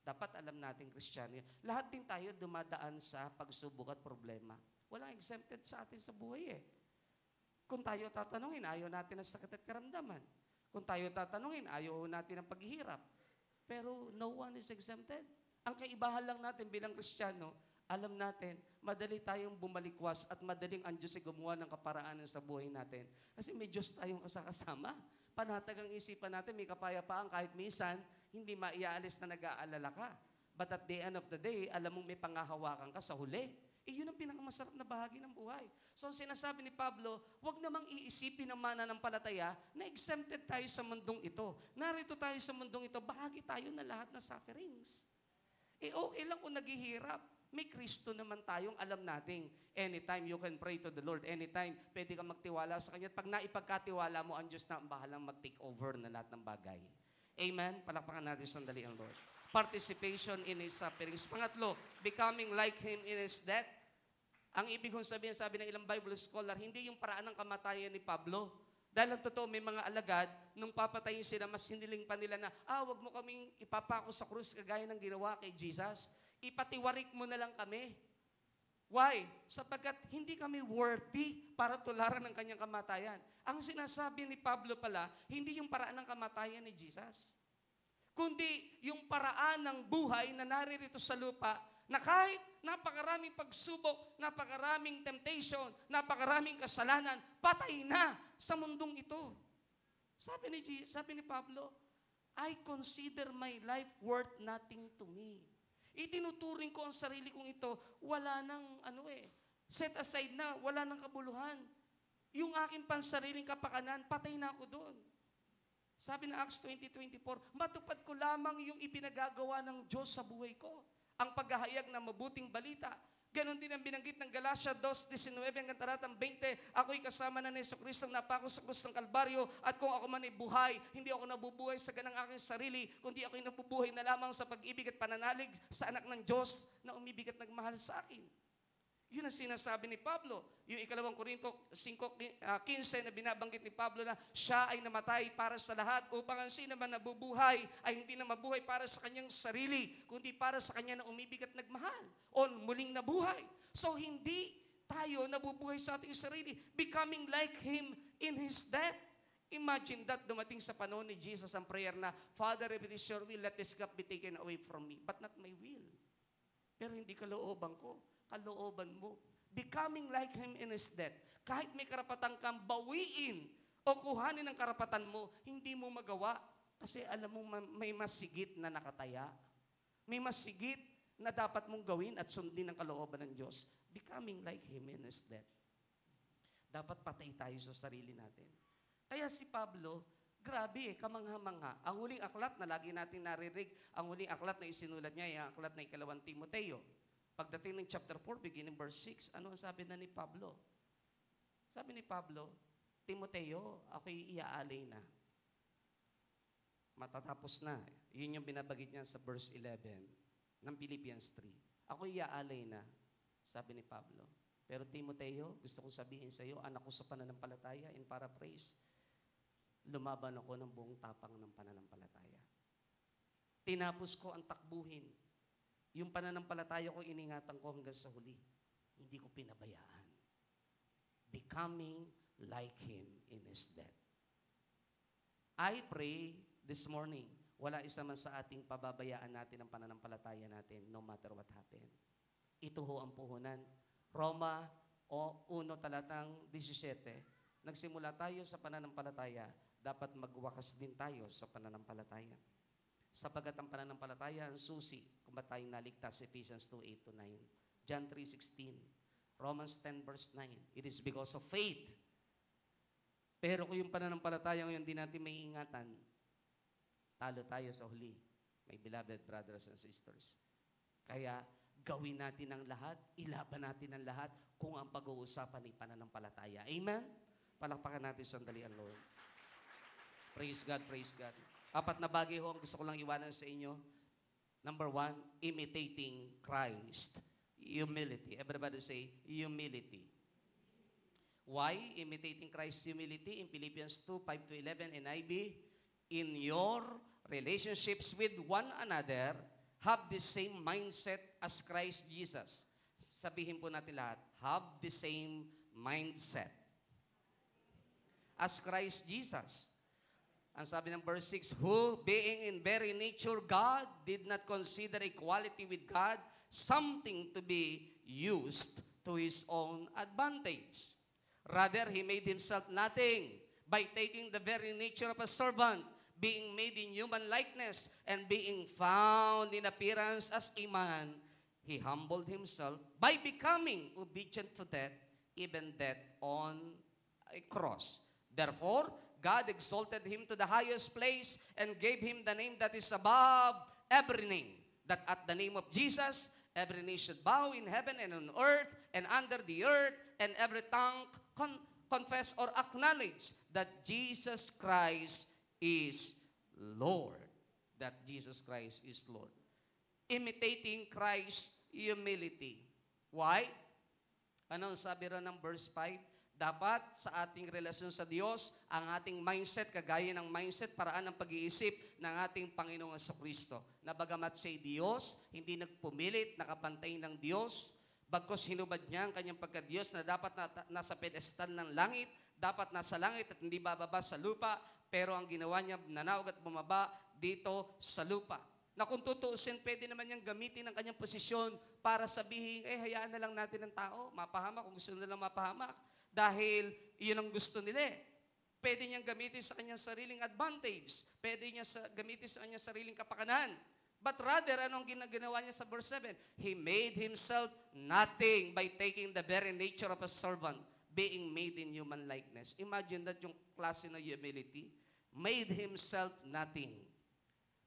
Dapat alam natin, Kristiyano, lahat din tayo dumadaan sa pagsubok at problema. Walang exempted sa atin sa buhay eh. Kung tayo tatanungin, ayaw natin ang sakit at karamdaman. Kung tayo tatanungin, ayaw natin ang paghihirap. Pero no one is exempted. Ang kaibahan lang natin bilang Kristiyano, alam natin, madali tayong bumalikwas at madaling ang Diyos ay gumawa ng kaparaanan sa buhay natin. Kasi may Diyos tayong kasama. Panatag ang isipan natin, may kapayapaan kahit minsan, hindi maiaalis na nag-aalala ka. But at the end of the day, alam mong may pangahawakan ka sa huli. Yun ang pinakamasarap na bahagi ng buhay. So, sinasabi ni Pablo, huwag namang iisipin ng mananampalataya na exempted tayo sa mundong ito. Narito tayo sa mundong ito, bahagi tayo na lahat ng sufferings. Okay lang kung naghihirap. May Kristo naman tayong alam nating anytime you can pray to the Lord. Anytime pwede kang magtiwala sa Kanya. At pag naipagkatiwala mo, ang Diyos na ang bahalang mag-take over na lahat ng bagay. Amen? Palakpakan natin sandali ang Lord. Participation in His sufferings. Pangatlo, becoming like Him in His death. Ang ibig kong sabihin, sabi ng ilang Bible scholar, hindi yung paraan ng kamatayan ni Pablo. Dahil ang totoo, may mga alagad, nung papatayin sila, mas hiniling pa nila na, wag mo kaming ipapako sa krus kagaya ng ginawa kay Jesus. Ipatiwarik mo na lang kami. Why? Sapagkat hindi kami worthy para tularan ng kanyang kamatayan. Ang sinasabi ni Pablo pala, hindi yung paraan ng kamatayan ni Jesus, kundi yung paraan ng buhay na naririto sa lupa na kahit napakaraming pagsubok, napakaraming temptation, napakaraming kasalanan, patay na sa mundong ito. Sabi ni Pablo, I consider my life worth nothing to me. Itinuturing ko ang sarili kong ito, wala nang set aside na, wala nang kabuluhan. Yung aking pansariling kapakanan, patay na ako doon. Sabi ng Acts 20:24, matupad ko lamang yung ipinagagawa ng Diyos sa buhay ko. Ang paghahayag ng mabuting balita. Ganon din ang binanggit ng Galatia 2:19 hanggang talatang 20. Ako'y kasama na ni Jesucristo napako sa krus ng Kalbaryo at kung ako man ay buhay, hindi ako nabubuhay sa ganang aking sarili, kundi ako'y nabubuhay na lamang sa pag-ibig at pananalig sa anak ng Diyos na umibig at nagmahal sa akin. Yun ang sinasabi ni Pablo. Yung 2 Korinto 5:15 na binabanggit ni Pablo na siya ay namatay para sa lahat upang ang sino man nabubuhay ay hindi na mabuhay para sa kanyang sarili, kundi para sa kanya na umibig at nagmahal o muling nabuhay. So hindi tayo nabubuhay sa ating sarili, becoming like Him in His death. Imagine that dumating sa panahon ni Jesus ang prayer na, Father, if it is your will, let this cup be taken away from me, but not my will. Pero hindi kalooban ko. Kalooban mo. Becoming like Him in His death. Kahit may karapatan kang bawiin o kuhanin ang karapatan mo, hindi mo magawa. Kasi alam mo may masigit na nakataya. May masigit na dapat mong gawin at sundin ang kalooban ng Diyos. Becoming like Him in His death. Dapat patay tayo sa sarili natin. Kaya si Pablo, Grabe kamangha-mangha. Ang huling aklat na lagi natin narinig, ang huling aklat na isinulat niya, yung aklat na ikalawang Timoteo. Pagdating ng chapter 4, beginning verse 6, ano ang sabi na ni Pablo? Sabi ni Pablo, Timoteo, ako'y iaalay na. Matatapos na. Yun yung binabagit niya sa verse 11 ng Philippians 3. Ako'y iaalay na, sabi ni Pablo. Pero Timoteo, gusto kong sabihin sa iyo, anak ko sa pananampalataya, in paraphrase, lumaban ako ng buong tapang ng pananampalataya. Tinapos ko ang takbuhin. Yung pananampalataya ko, iningatan ko hanggang sa huli. Hindi ko pinabayaan. Becoming like Him in His death. I pray this morning, wala isa man sa ating pababayaan natin ang pananampalataya natin, no matter what happen. Ito ho ang puhunan. Roma 1 talatang 17, nagsimula tayo sa pananampalataya, dapat magwakas din tayo sa pananampalataya. Sapagat ang pananampalataya ang susi kung ba't tayong naligtas, Ephesians 2:8-9, John 3:16, Romans 10 verse 9, it is because of faith. Pero kung yung pananampalataya ngayon di natin may ingatan, talo tayo sa huli, my beloved brothers and sisters. Kaya gawin natin ang lahat, ilaban natin ang lahat kung ang pag-uusapan ay pananampalataya. Amen? Palakpakan natin sandali ang Lord. Praise God, praise God. 4 na bagay ho ang gusto ko lang iwanan sa inyo. Number 1, imitating Christ. Humility. Everybody say, humility. Why? Imitating Christ's humility in Philippians 2:5-11 NIV. In your relationships with one another, have the same mindset as Christ Jesus. Sabihin po natin lahat, have the same mindset as Christ Jesus. Ang sabi ng verse 6, who being in very nature God, did not consider equality with God something to be used to His own advantage. Rather, He made Himself nothing by taking the very nature of a servant, being made in human likeness, and being found in appearance as a man. He humbled Himself by becoming obedient to death, even death on a cross. Therefore, God exalted Him to the highest place and gave Him the name that is above every name, that at the name of Jesus, every knee should bow in heaven and on earth and under the earth, and every tongue confess or acknowledge that Jesus Christ is Lord. That Jesus Christ is Lord. Imitating Christ's humility. Why? Ano ang sabi rin ng verse 5? Dapat sa ating relasyon sa Diyos, ang ating mindset, kagaya ng mindset, paraan ng pag-iisip ng ating Panginoong Jesucristo. Na bagamat siya'y Diyos, hindi nagpumilit, nakapantay ng Diyos, bagkos hinubad niya ang kanyang pagka-Diyos na dapat nasa pedestal ng langit, dapat nasa langit at hindi bababa sa lupa, pero ang ginawa niya, nanawag at bumaba dito sa lupa. Na kung tutuusin, pwede naman niyang gamitin ang kanyang posisyon para sabihin, hayaan na lang natin ang tao, mapahamak kung gusto nilang mapahamak. Dahil yun ang gusto nila. Pwede niyang gamitin sa kanyang sariling advantage. Pwede niya gamitin sa kanyang sariling kapakanan. But rather, anong ginawa niya sa verse 7? He made Himself nothing by taking the very nature of a servant, being made in human likeness. Imagine that yung klase ng humility. Made Himself nothing.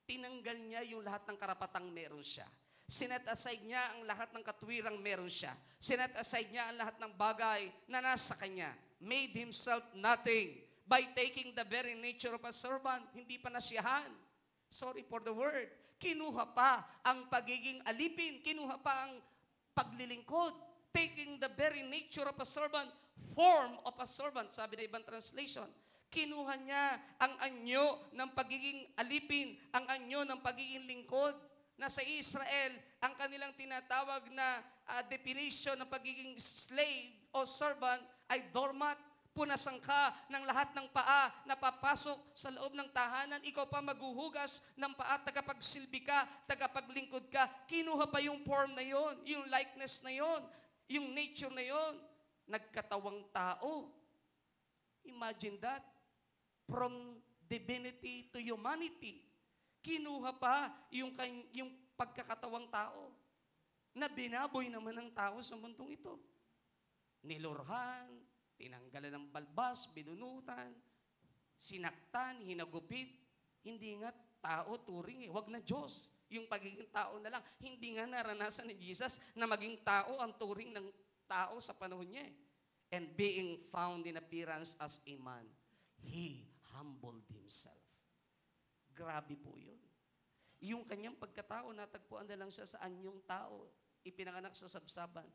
Tinanggal niya yung lahat ng karapatang meron siya. Sinet aside niya ang lahat ng katwirang meron siya. Sinet aside niya ang lahat ng bagay na nasa kanya. Made Himself nothing by taking the very nature of a servant. Hindi pa nasiyahan. Sorry for the word. Kinuha pa ang pagiging alipin. Kinuha pa ang paglilingkod. Taking the very nature of a servant, form of a servant, sabi na ibang translation. Kinuha niya ang anyo ng pagiging alipin, ang anyo ng pagiging lingkod. Na sa Israel, ang kanilang tinatawag na definition ng pagiging slave o servant ay doormat. Punasan ka ng lahat ng paa na papasok sa loob ng tahanan. Ikaw pa maghuhugas ng paa, tagapagsilbi ka, tagapaglingkod ka. Kinuha pa yung form na yon, yung likeness na yon, yung nature na yon. Nagkatawang tao. Imagine that. From divinity to humanity. Kinuha pa yung pagkakatawang tao na binaboy naman ng tao sa mundong ito. Nilurhan, tinanggalan ng balbas, binunutan, sinaktan, hinagupit. Hindi nga tao turing eh. Wag na Diyos. Yung pagiging tao na lang. Hindi nga naranasan ni Jesus na maging tao ang turing ng tao sa panahon niya eh. And being found in appearance as a man, He humbled Himself. Grabe po yun. Yung kanyang pagkatao, natagpuan na lang siya sa anyong tao. Ipinanganak sa sabsaban.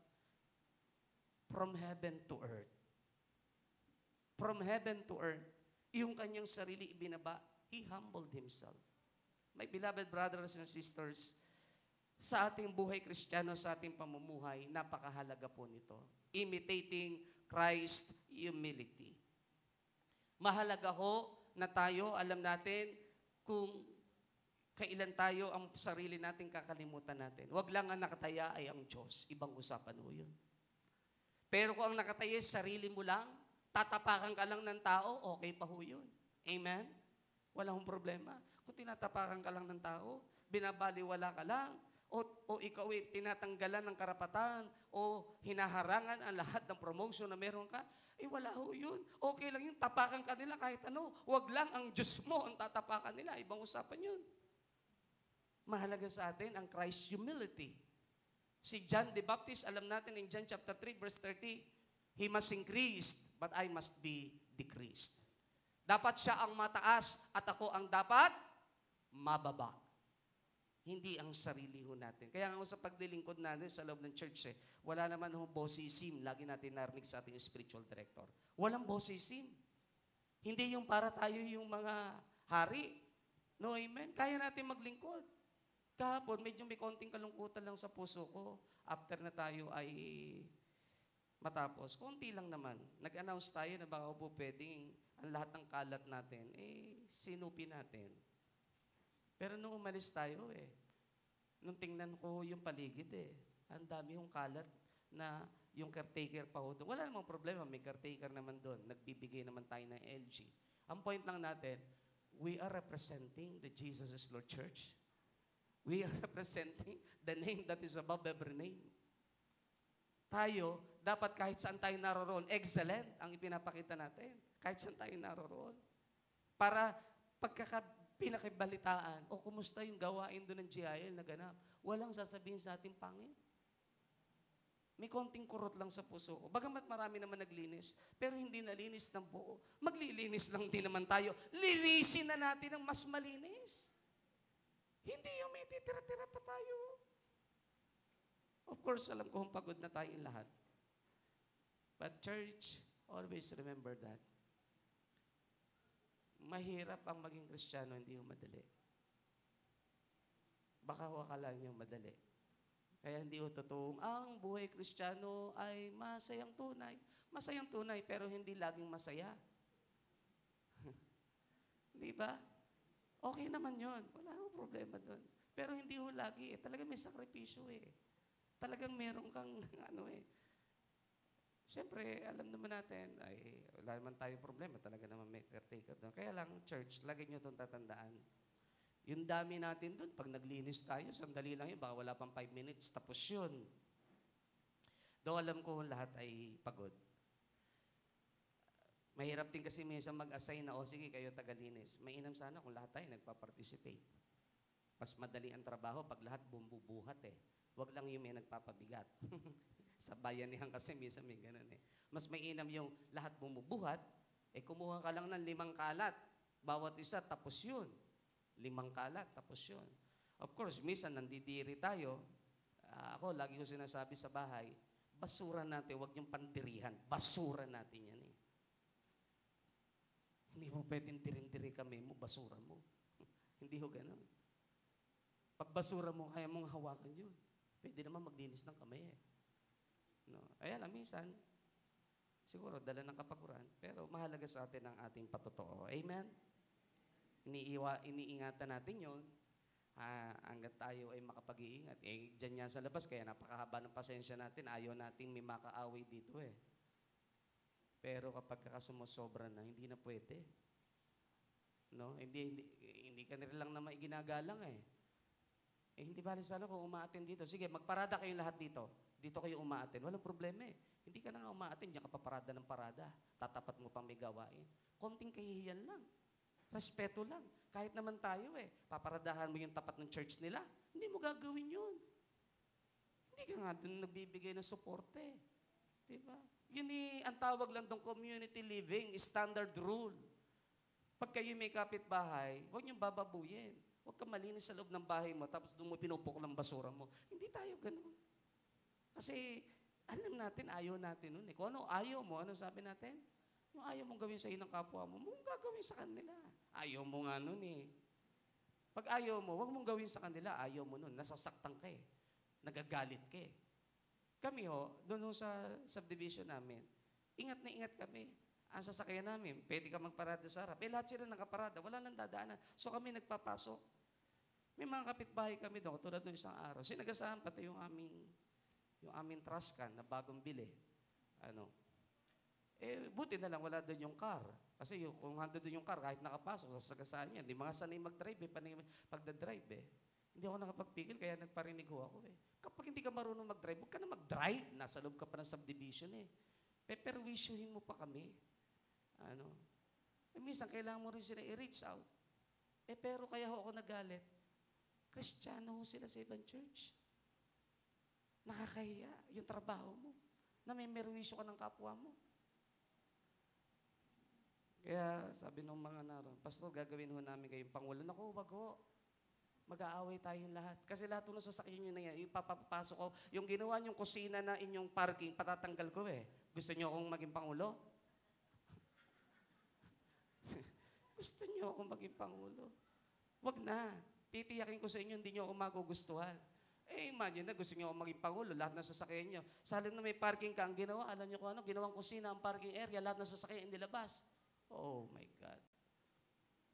From heaven to earth. From heaven to earth. Yung kanyang sarili ibinaba, He humbled Himself. My beloved brothers and sisters, sa ating buhay Kristiyano, sa ating pamumuhay, napakahalaga po nito. Imitating Christ's humility. Mahalaga ho na tayo, alam natin, kung kailan tayo ang sarili natin kakalimutan natin. Huwag lang ang nakataya ay ang Diyos. Ibang usapan ho yun. Pero kung ang nakataya sarili mo lang, tatapakan ka lang ng tao, okay pa ho yun. Amen? Wala hong problema. Kung tinatapakan ka lang ng tao, binabaliwala ka lang, o ikaw ay tinatanggalan ng karapatan, o hinaharangan ang lahat ng promotion na meron ka, wala ho yun. Okay lang yun, tapakan ka nila kahit ano. Huwag lang ang Diyos mo ang tatapakan nila. Ibang usapan yun. Mahalaga sa atin ang Christ's humility. Si John the Baptist, alam natin in John chapter 3, verse 30, He must increase, but I must be decreased. Dapat siya ang mataas at ako ang dapat mababa. Hindi ang sarili ho natin. Kaya nga sa paglilingkod natin sa loob ng church, wala naman ho bossism. Lagi natin narinig sa ating spiritual director. Walang bossism. Hindi yung para tayo yung mga hari. No, amen? Kaya natin maglingkod. Kahapon, medyo may konting kalungkutan lang sa puso ko. After na tayo ay matapos. Konti lang naman. Nag-announce tayo na baka po pwedeng ang lahat ng kalat natin, sinupi natin. Pero nung umalis tayo nung tingnan ko yung paligid ang dami yung kalat na yung caretaker pa ho doon. Wala namang problema, may caretaker naman doon. Nagbibigay naman tayo ng LG. Ang point lang natin, we are representing the Jesus is Lord Church. We are representing the name that is above every name. Tayo, dapat kahit saan tayo naroroon, excellent ang ipinapakita natin. Kahit saan tayo naroroon. Para pinakibalitaan, kumusta yung gawain doon ng GIL na ganap, walang sasabihin sa ating pangit. May konting kurot lang sa puso ko. Bagamat marami naman naglinis, pero hindi nalinis ng buo. Maglilinis lang din naman tayo. Linisin na natin ang mas malinis. Hindi yung may titira-tira pa tayo. Of course, alam ko pagod na tayong lahat. But church, always remember that. Mahirap ang maging Kristiyano, hindi yung madali. Baka akala niyo madali. Kaya hindi ho totoo, ang buhay Kristiyano ay masayang tunay. Masayang tunay, pero hindi laging masaya. Di ba? Okay naman yun. Wala akong problema doon. Pero hindi ho lagi Talaga may sakripisyo Talagang meron kang Siyempre, alam naman natin, wala naman tayong problema. Talaga naman may caretaker doon. Kaya lang, church, lagi nyo itong tatandaan. Yung dami natin doon, pag naglinis tayo, sandali lang yun, baka wala pang 5 minutes, tapos yun. Though alam ko lahat ay pagod. Mahirap din kasi minsan mag-assign na, sige, kayo tagalinis. Mainam sana kung lahat tayo nagpa-participate. Mas madali ang trabaho pag lahat bumbubuhat Huwag lang yung may nagpapabigat. Sa bayanihan kasi minsan may ganun Mas mainam yung lahat bumubuhat, kumuha ka lang ng 5 kalat. Bawat isa, tapos yun. 5 kalat, tapos yun. Of course, minsan nandidiri tayo. Ako, lagi ko sinasabi sa bahay, basura natin, huwag yung pandirihan. Basura natin yan Hindi mo pwedeng dirin-diri kami mo, basura mo. Hindi ho ganun. Pag basura mo, kaya mong hawakan yun. Pwede naman maglinis ng kamay No? Ayan lang, minsan, siguro, dala ng kapaguran, pero mahalaga sa atin ang ating patotoo. Amen? Iniingatan natin yon hanggat tayo ay makapag-iingat. Diyan yan sa labas, kaya napakahaba ng pasensya natin, ayaw nating may makaaway dito Pero kapag sumusobra na, hindi na pwede. No? Hindi ka na rin lang naman iginagalang hindi bali sana kung umaatin dito. Sige, magparada kayong lahat dito. Dito kayo umaaten. Walang problema eh. Hindi ka na nga umaaten, diyan ka paparada ng parada. Tatapat mo pang may gawain. Konting kahihiyan lang. Respeto lang. Kahit naman tayo eh, paparadahan mo yung tapat ng church nila, hindi mo gagawin yun. Hindi ka nga dun nagbibigay ng suporte. Diba? Yun ang tawag lang doon community living, standard rule. Pag kayo may kapitbahay, huwag niyong bababuyin. Huwag ka malinis sa loob ng bahay mo, tapos doon mo pinupok ng basura mo. Hindi tayo ganun. Kasi alam natin, ayaw natin nun eh. Kung ano ayaw mo, ano sabi natin? Yung ayaw mong gawin sa inang kapwa mo, mong gagawin sa kanila. Ayaw mo nga nun eh. Pag ayaw mo, huwag mong gawin sa kanila, ayaw mo nun. Nasasaktan ka eh. Nagagalit ka eh. Kami doon sa subdivision namin, ingat na ingat kami. Ang sasakyan namin, pwede ka magparada sa harap. Lahat sila nakaparada, wala nang dadaanan. So kami nagpapasok. May mga kapitbahay kami doon, tulad ng isang araw. Sinagasahan pati yung aming trash can na bagong bili. Buti na lang wala doon yung car. Kasi kung handa doon yung car, kahit nakapasok, sasagasaan niya. Hindi mga sanay mag-drive pagdadrive eh. Hindi ako nakapagpigil, kaya nagparinig ako eh. Kapag hindi ka marunong mag-drive, huwag ka na mag-drive. Nasa loob ka pa ng subdivision eh. Peperwisyuhin mo pa kami. Minsan, kailangan mo rin sila i-reach out. Pero kaya ako nagalit. Kristiyano sila sa ibang church. Nakakahiya yung trabaho mo. Na may merwisyo ka ng kapwa mo. Kaya sabi ng mga naroon, Pastor, gagawin ho namin kayong Pangulo. Naku, wag ho. Mag-aaway tayong lahat. Kasi lahat ng sasakyan nyo na yan, ipapapasok ko. Yung ginawa nyong kusina na inyong parking, patatanggal ko eh. Gusto nyo akong maging Pangulo? Gusto nyo akong maging Pangulo? Wag na. Titiyakin ko sa inyo, hindi nyo ako magugustuhan. Imagine na, gusto nyo akong maging Pangulo, lahat ng sasakyan nyo. Sa halip na may parking ka, ang ginawa, alam nyo kung ano, ginawang kusina ang parking area, lahat ng sasakyan hindi labas. Oh my God.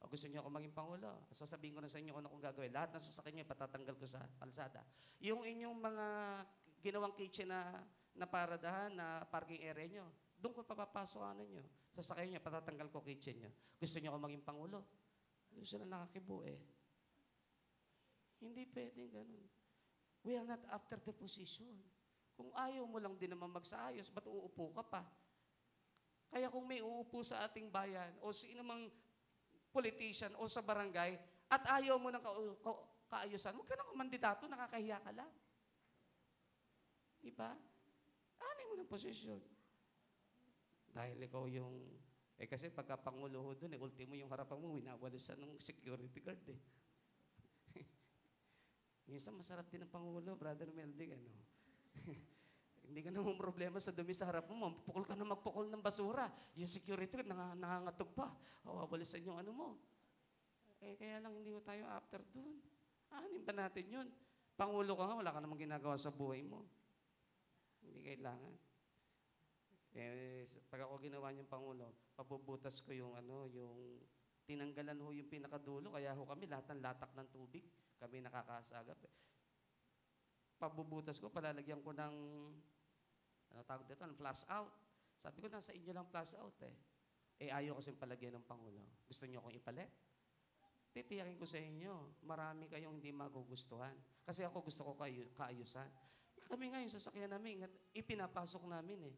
O gusto niyo ako maging Pangulo? Sasabihin ko na sa inyo kung ano kong gagawin. Lahat ng sasakyan niyo, patatanggal ko sa kalsada. Yung inyong mga ginawang kitchen na paradahan, na parking area niyo, doon ko papapasok niyo. Sasakyan niyo, patatanggal ko kitchen niyo. Gusto niyo ako maging Pangulo? Doon sila nakakibo eh. Hindi pwedeng ganun. We are not after the position. Kung ayaw mo lang din naman magsaayos, ba't uupo ka pa? Kaya kung may uupo sa ating bayan o sino mang politician o sa barangay at ayaw mo ng kaayusan, huwag ka ng kumandidato, nakakahiya ka lang. Diba? Anay mo ng posisyon. Dahil ikaw yung... kasi pagka Pangulo ho doon, ultimo yung harapan mo, winawalisan ng security guard eh. Minsan masarap din ang Pangulo, Brother Melding, Hindi ka naman problema sa dumi sa harap mo. Magpukol ka na magpukol ng basura. Yung security, nangangatog pa. Wawalisan yung ano mo. Kaya lang hindi ko tayo after dun. Anin ba natin yun? Pangulo ka nga, wala ka namang ginagawa sa buhay mo. Hindi kailangan. Pag ako ginawa niyong Pangulo, pabubutas ko yung tinanggalan ho yung pinakadulo. Kaya ho kami, lahat ng latak ng tubig, kami nakakasagap. Pabubutas ko, palalagyan ko ng tawag dito, flash out. Sabi ko, nasa inyo lang flash out ayaw kasi palagyan ng Pangulo. Gusto niyo akong ipalit? Titiyakin ko sa inyo, marami kayong hindi magugustuhan. Kasi ako gusto ko kaayusan. Kami ngayon, sasakyan namin, ipinapasok namin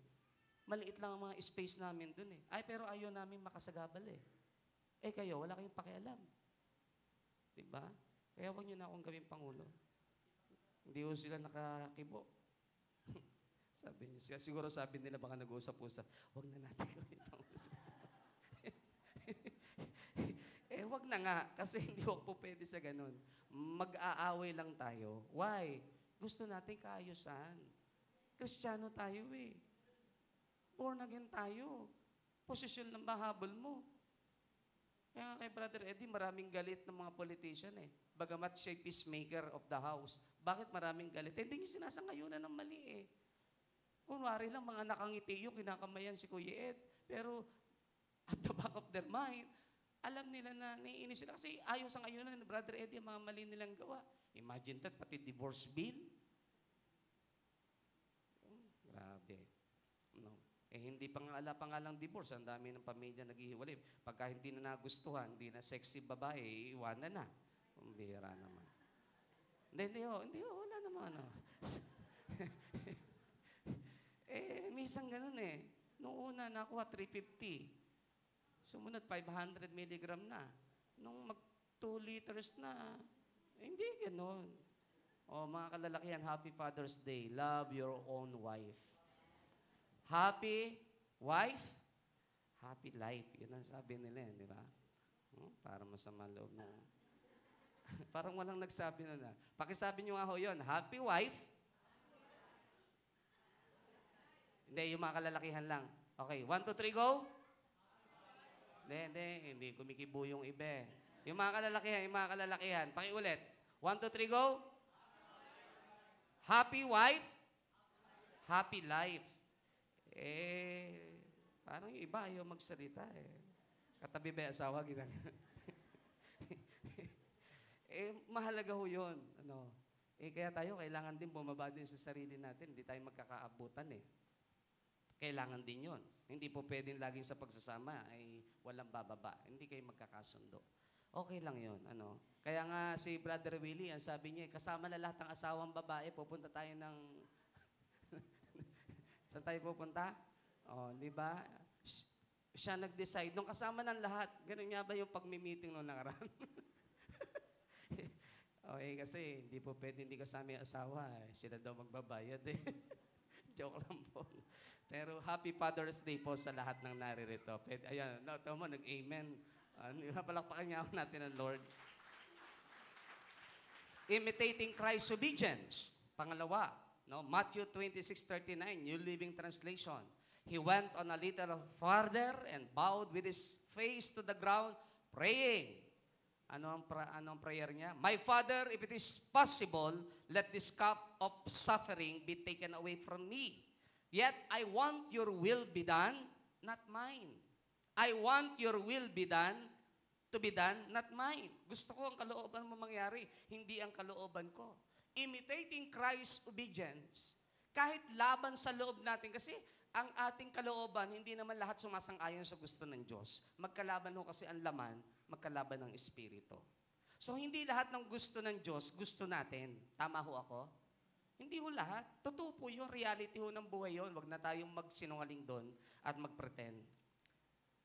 Maliit lang ang mga space namin dun pero ayaw namin makasagabal kayo, wala kayong pakialam. Diba? Kaya huwag niyo na akong gawing Pangulo. Hindi ho sila nakakibo. Sabi niya, siguro sabi nila baka nag-uusap-usap, huwag na natin gawin Pangulo. Huwag na nga, kasi hindi ko po pwede sa ganun. Mag-aaway lang tayo. Why? Gusto natin kaayusan. Kristiyano tayo Born again tayo. Posisyon ng mahabol mo. Kaya kay Brother Eddie, maraming galit ng mga politician Bagamat siya peacemaker of the house. Bakit maraming galit? Hindi niya sinasangayunan ng mali Kunwari lang, mga nakangiti yung kinakamayan si Kuya Ed. Pero at the back of their mind, alam nila na naiinis sila. Kasi ayaw sa ngayunan ni Brother Eddie ang mga mali nilang gawa. Imagine that, pati divorce bill. Grabe. No. Hindi pa nga lang divorce. Ang dami ng pamilya naghihiwalay. Pagka hindi na nagustuhan, hindi na sexy babae, iwanan na. Bihira naman. Hindi, wala naman. may isang ganun eh. Noong una, nakuha 350. Sumunod, 500 milligram na. Nung mag 2 liters na, hindi ganun. O mga kalalakihan, Happy Father's Day. Love your own wife. Happy wife, happy life. Yun ang sabi nila, di ba? Para masama loob mo. Parang walang nagsabi na. Pakisabi nyo nga ho yun, happy wife. Hindi, yung mga kalalakihan lang. Okay, 1, 2, 3, go. Hindi kumikibo yung iba. Yung mga kalalakihan, pakiulit. 1, 2, 3, go. Happy wife, happy life. Parang yung iba ayaw magsalita eh. Katabi ba yung asawa, ginagawa. Mahalaga ho yun. Kaya tayo, kailangan din bumaba din sa sarili natin. Hindi tayo magkakaabutan eh. Kailangan din yun. Hindi po pwedeng laging sa pagsasama ay walang bababa. Hindi kayo magkakasundo. Okay lang yun. Kaya nga si Brother Willie, ang sabi niya, kasama na lahat ng asawang babae, pupunta tayo ng... Saan tayo pupunta? Di ba? Siya nag-decide. Nung kasama ng lahat, ganun nga ba yung pag-meeting nung nakaraan? Okay, kasi hindi po pwede hindi kasama yung asawa. Sila daw magbabayad eh. Joke lang po. Pero Happy Father's Day po sa lahat ng naririto. Ayan, tama, nag-amen. Palakpakan niya natin ang Lord. Imitating Christ's obedience. Pangalawa, Matthew 26:39, New Living Translation. He went on a little farther and bowed with his face to the ground, praying. Ano ang prayer niya? My Father, if it is possible, let this cup of suffering be taken away from me. Yet I want your will be done, not mine. I want your will be done, to be done, not mine. Gusto ko ang kalooban mo mangyari, hindi ang kalooban ko. Imitating Christ's obedience, kahit laban sa loob natin, kasi ang ating kalooban, hindi naman lahat sumasang-ayon sa gusto ng Diyos. Magkalaban ho kasi ang laman, magkalaban ng Espiritu. So, hindi lahat ng gusto ng Diyos, gusto natin. Tama ho ako? Hindi ho lahat. Totoo po yun. Reality ho ng buhay yun. Huwag na tayong magsinungaling doon at magpretend.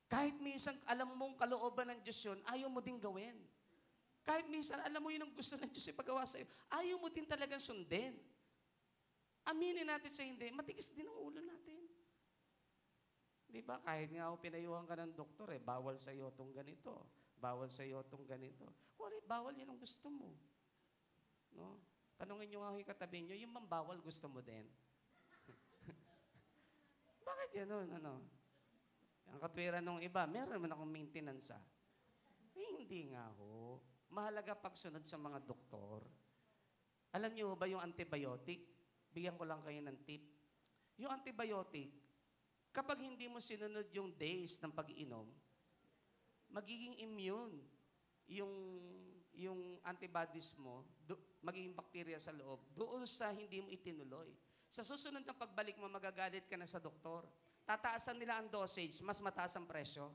Kahit minsan, alam mong kalooban ng Diyos yun, ayaw mo din gawin. Kahit minsan, alam mo yun ang gusto ng Diyos ipagawa sa'yo, ayaw mo din talagang sundin. Aminin natin sa hindi, matigas din ang ulo natin. Di ba? Kahit nga pinayuhan ka ng doktor, bawal sa iyo itong ganito. Bawal sa iyo itong ganito. Kuwari, bawal yan ang gusto mo. No? Tanungin nyo nga yung katabi nyo, yung mambawal gusto mo din. Bakit yan? Ang katwiran ng iba, meron naman akong maintenance. Hindi nga ho. Mahalaga pagsunod sa mga doktor. Alam nyo ba yung antibiotic? Bigyan ko lang kayo ng tip. Yung antibiotic, kapag hindi mo sinunod yung days ng pag-iinom, magiging immune yung antibodies mo, magiging bacteria sa loob, doon sa hindi mo itinuloy. Sa susunod na pagbalik mo, magagalit ka na sa doktor. Tataasan nila ang dosage, mas mataas ang presyo.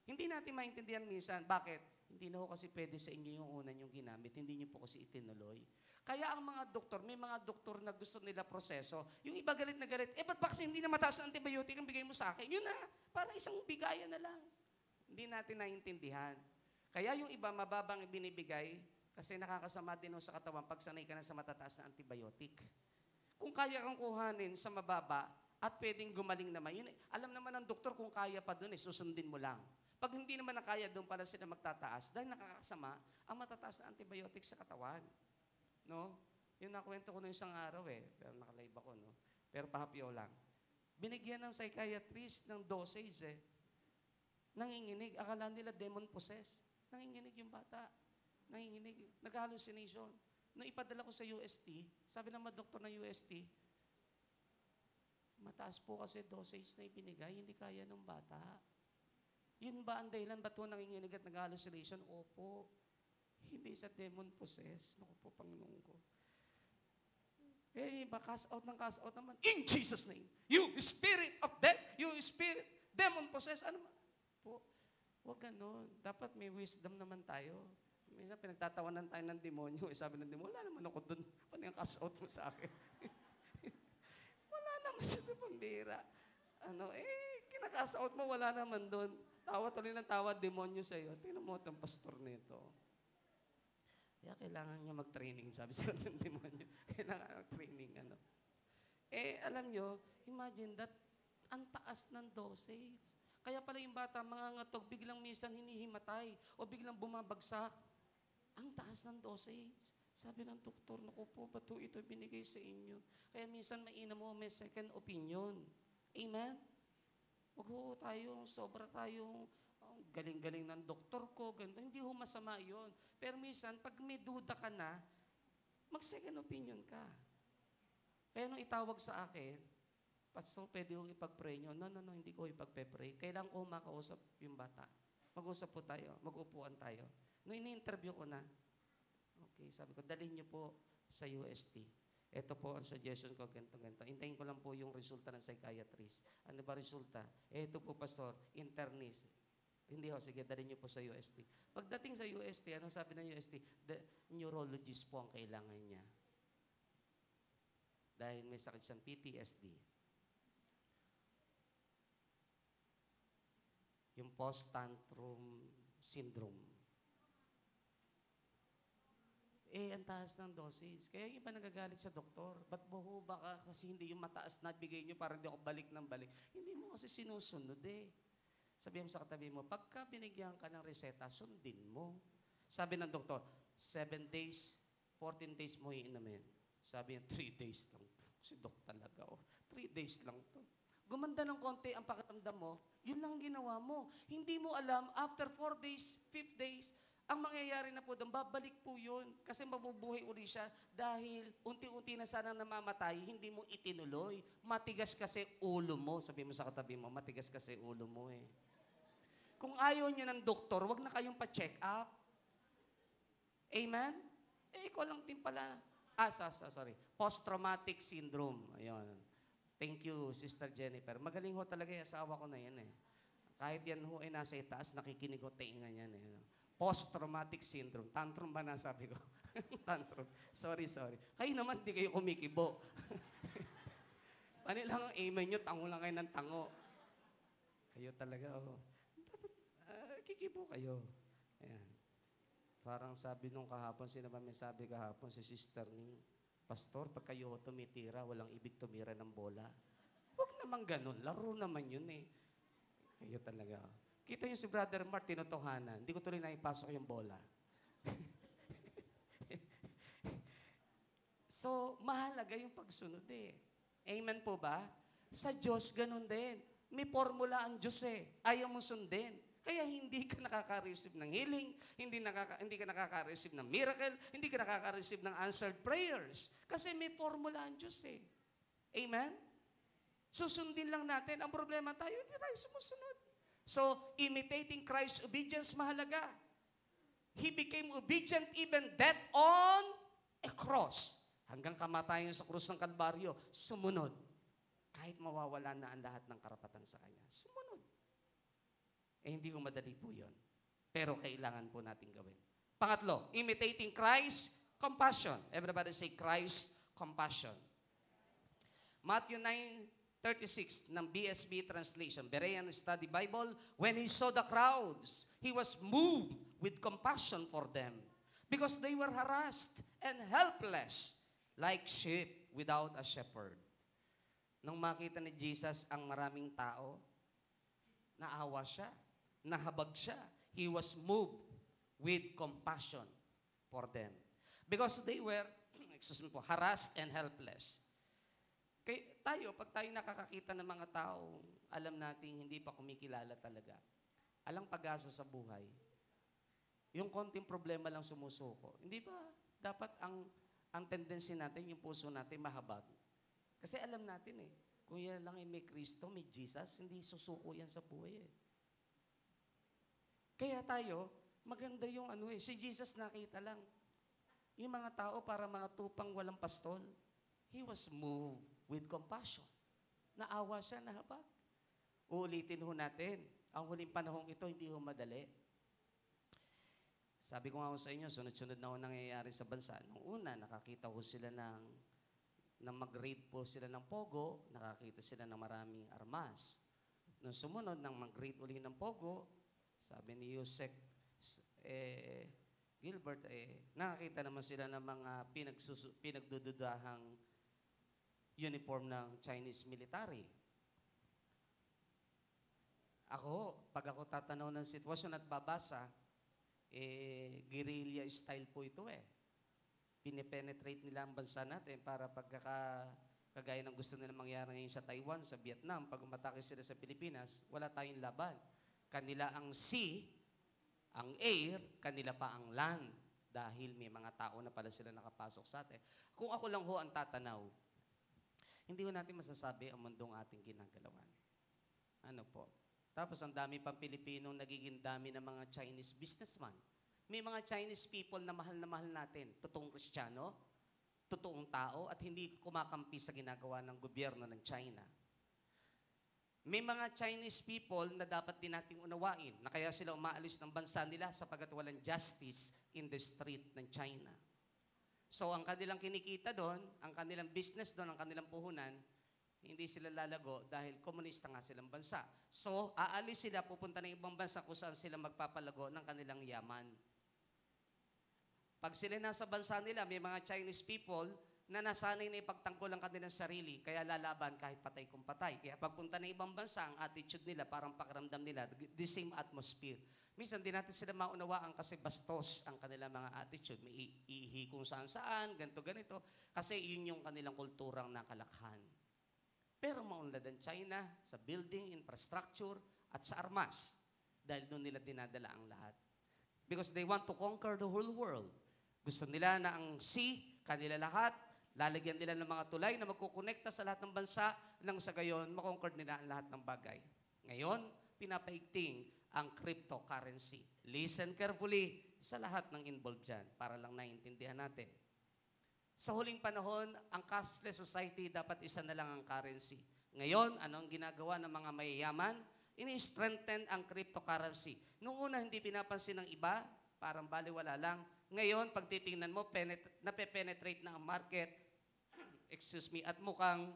Hindi natin maintindihan minsan. Bakit? Hindi na ho kasi pwede sa inyo yung una yung ginamit. Hindi nyo po kasi itinuloy. Kaya ang mga doktor, may mga doktor na gusto nila proseso. Yung iba galit na galit, ba't ba kasi hindi na mataas ang antibiotic ang bigay mo sa akin? Yun na, para isang bigayan na lang. Hindi natin naiintindihan. Kaya yung iba mababang binibigay, kasi nakakasama din sa katawan pag sanay ka na sa matataas na antibiotic. Kung kaya kang kuhanin sa mababa at pwedeng gumaling naman, yun, alam naman ng doktor kung kaya pa doon, susundin mo lang. Pag hindi naman nakaya doon, para sila magtataas, dahil nakakasama ang matataas na antibiotic sa katawan. No? Yung nakwento ko nung isang araw pero nakalive ako, no? Pero pahapyaw lang. Binigyan ng psychiatrist ng dosage Nanginginig. Akala nila demon possessed. Nanginginig yung bata. Nanginginig. Nag-hallucination. Nung ipadala ko sa UST, sabi ng mga doktor ng UST, mataas po kasi dosage na ibinigay, hindi kaya ng bata. Yun ba ang dahilan? Ba't po nanginginig at nag-hallucination? Opo. Hindi sa demon possessed. Naku po, Panginoon ko. Iba, cast out naman. In Jesus' name, you spirit of death, you spirit, demon possessed, ano man? Po, huwag ganun. Dapat may wisdom naman tayo. Minsan pinagtatawanan tayo ng demonyo. Sabi ng demonyo, wala naman ako doon. Paano yung cast out mo sa akin? Wala naman siya na pambira. Kinakasaot mo, wala naman doon. Tawa tuloy ng tawa, demonyo sa'yo. Tingnan mo itong pastor nito. Kaya kailangan niya mag-training, sabi sa ng demonyo. Kailangan mag-training, alam nyo, imagine that, ang taas ng dosage. Kaya pala yung bata, mga ngatog, biglang minsan hinihimatay o biglang bumabagsak. Ang taas ng dosage. Sabi ng doktor, naku po, bato ito binigay sa inyo. Kaya minsan mainam mo, may second opinion. Amen? Huwag ho tayo, sobra tayong galing-galing ng doktor ko, ganito. Hindi ho masama yun. Pero minsan, pag may duda ka na, mag-second opinion ka. Kaya nung itawag sa akin, Pastor, pwede kong ipag-pray nyo. No, hindi ko ipag-pray. Kailangan ko makausap yung bata. Mag-usap po tayo. Mag-upuan tayo. Nung ini-interview ko na, okay, sabi ko, dalhin nyo po sa UST. Ito po ang suggestion ko, ganito. Hintayin ko lang po yung resulta ng psychiatrist. Ano ba resulta? Ito po, Pastor, internist. Hindi ho, sige, dalhin nyo po sa UST. Pagdating sa UST, ano sabi ng UST? The neurologist po ang kailangan niya. Dahil may sakit siyang PTSD. Yung post-tantrum syndrome. Ang taas ng dosage. Kaya yung iba nagagalit sa doktor. Ba't buho baka kasi hindi yung mataas na bigay nyo para hindi ako balik ng balik. Hindi mo kasi sinusunod Sabihin mo sa katabi mo, pagka binigyan ka ng reseta, sundin mo. Sabi ng doktor, 7 days, 14 days mo iinumin. Sabi niya, 3 days lang to. Si Dok talaga, 3 days lang to. Gumanda ng konti ang pakiramdam mo, yun lang ginawa mo. Hindi mo alam, after 4 days, 5 days, ang mangyayari na po doon, babalik po yun. Kasi mabubuhay uli siya dahil unti-unti na sana namamatay, hindi mo itinuloy. Matigas kasi ulo mo. Sabi mo sa katabi mo, matigas kasi ulo mo Kung ayaw nyo ng doktor, wag na kayong pa-check up. Amen? Ikaw lang din pala. Sorry. Post-traumatic syndrome. Ayun. Thank you, Sister Jennifer. Magaling ho talaga yung asawa ko na yan Kahit yan ho ay nasa itaas, nakikinig ho tinga niyan Post-traumatic syndrome. Tantrum ba nasabi ko? Tantrum. Sorry. Kayo naman, di kayo kumikibo. Panilang ang amen nyo, tango lang kayo ng tango. Kayo talaga, Dapat, kikibo kayo. Ayan. Parang sabi nung kahapon, sino ba may sabi kahapon? Si Sister ni Pastor, pag kayo tumitira, walang ibig tumira ng bola. Huwag naman ganun. Laro naman yun Kayo talaga. Kita niyo si Brother Mark, tinutuhanan. Hindi ko tuloy na ipasok yung bola. So, mahalaga yung pagsunod Amen po ba? Sa Diyos, ganun din. May formula ang Diyos Ayaw mo sundin. Kaya hindi ka nakaka-receive ng healing, hindi ka nakaka-receive ng miracle, hindi ka nakaka-receive ng answered prayers. Kasi may formula ang Diyos Amen? Susundin lang natin. Ang problema tayo, hindi tayo sumusunod. So, imitating Christ's obedience, mahalaga. He became obedient even death on a cross. Hanggang kamatayan sa krus ng Kalbaryo, sumunod. Kahit mawawala na ang lahat ng karapatan sa Kanya. Sumunod. Hindi ko madali po yun. Pero kailangan po natin gawin. Pangatlo, imitating Christ, compassion. Everybody say Christ, compassion. Matthew 9:36 ng BSB translation, Berean Study Bible, when he saw the crowds, he was moved with compassion for them because they were harassed and helpless like sheep without a shepherd. Nung makita ni Jesus ang maraming tao, naawa siya. Nahabag siya. He was moved with compassion for them. Because they were, harassed and helpless. Kaya tayo, pag tayo nakakakita ng mga tao, alam natin hindi pa kumikilala talaga. Alang pag-asa sa buhay. Yung konting problema lang sumusuko. Hindi ba dapat ang tendency natin, yung puso natin mahabag? Kasi alam natin kung yan lang ay may Kristo, may Jesus, hindi susuko yan sa buhay Kaya tayo, maganda yung si Jesus nakita lang. Yung mga tao para mga tupang walang pastol, he was moved with compassion. Naawa siya, nahabag. Uulitin ho natin, ang huling panahong ito, hindi ho madali. Sabi ko nga sa inyo, sunod-sunod na ho nangyayari sa bansa. Nung una, nakakita ho sila na mag-raid po sila ng Pogo, nakakita sila ng maraming armas. Nung sumunod, nang mag-raid uli ng Pogo, sabi ni Yusek Gilbert, nakakita naman sila ng mga pinagdududahang uniform ng Chinese military. Pag ako tatanaw ng sitwasyon at babasa, guerrilla style po ito Pinipenetrate nila ang bansa natin para kagaya ng gusto nila mangyari ngayon sa Taiwan, sa Vietnam, pag umatake sila sa Pilipinas, wala tayong laban. Kanila ang sea, ang air, kanila pa ang land. Dahil may mga tao na pala sila nakapasok sa atin. Kung ako lang ho ang tatanaw, hindi ho natin masasabi ang mundong ating ginagalawan. Ano po? Tapos ang dami pang Pilipinong nagiging dami ng mga Chinese businessman. May mga Chinese people na mahal natin. Totoong Kristiyano, totoong tao, at hindi kumakampi sa ginagawa ng gobyerno ng China. May mga Chinese people na dapat din nating unawain, na kaya sila umaalis ng bansa nila sapagkat walang justice in the street ng China. So ang kanilang kinikita doon, ang kanilang business doon, ang kanilang puhunan, hindi sila lalago dahil komunista nga silang bansa. So, aalis sila, pupunta ng ibang bansa kung saan sila magpapalago ng kanilang yaman. Pag sila nasa bansa nila, may mga Chinese people na nasanay na ipagtanggol ang kanilang sarili, kaya lalaban kahit patay kung patay. Kaya pagpunta ng ibang bansa, ang attitude nila, parang pakiramdam nila, the same atmosphere. Minsan, di natin sila maunawaan kasi bastos ang kanilang mga attitude. May ihi kung saan-saan, ganito-ganito. Kasi yun yung kanilang kulturang nakalakhan. Pero maunlad ang China sa building, infrastructure, at sa armas. Dahil doon nila dinadala ang lahat. Because they want to conquer the whole world. Gusto nila na ang sea, kanila lahat, lalagyan nila ng mga tulay na magkukonekta sa lahat ng bansa, nang sa gayon, makonquer nila ang lahat ng bagay. Ngayon, pinapaigting ang cryptocurrency. Listen carefully sa lahat ng involved dyan, para lang naiintindihan natin. Sa huling panahon, ang cashless society dapat isa na lang ang currency. Ngayon, ano ang ginagawa ng mga mayayaman? Ini-strengthen ang cryptocurrency. Noong una, hindi pinapansin ng iba, parang baliwala lang. Ngayon, pag titingnan mo, nape-penetrate na ang market, at mukhang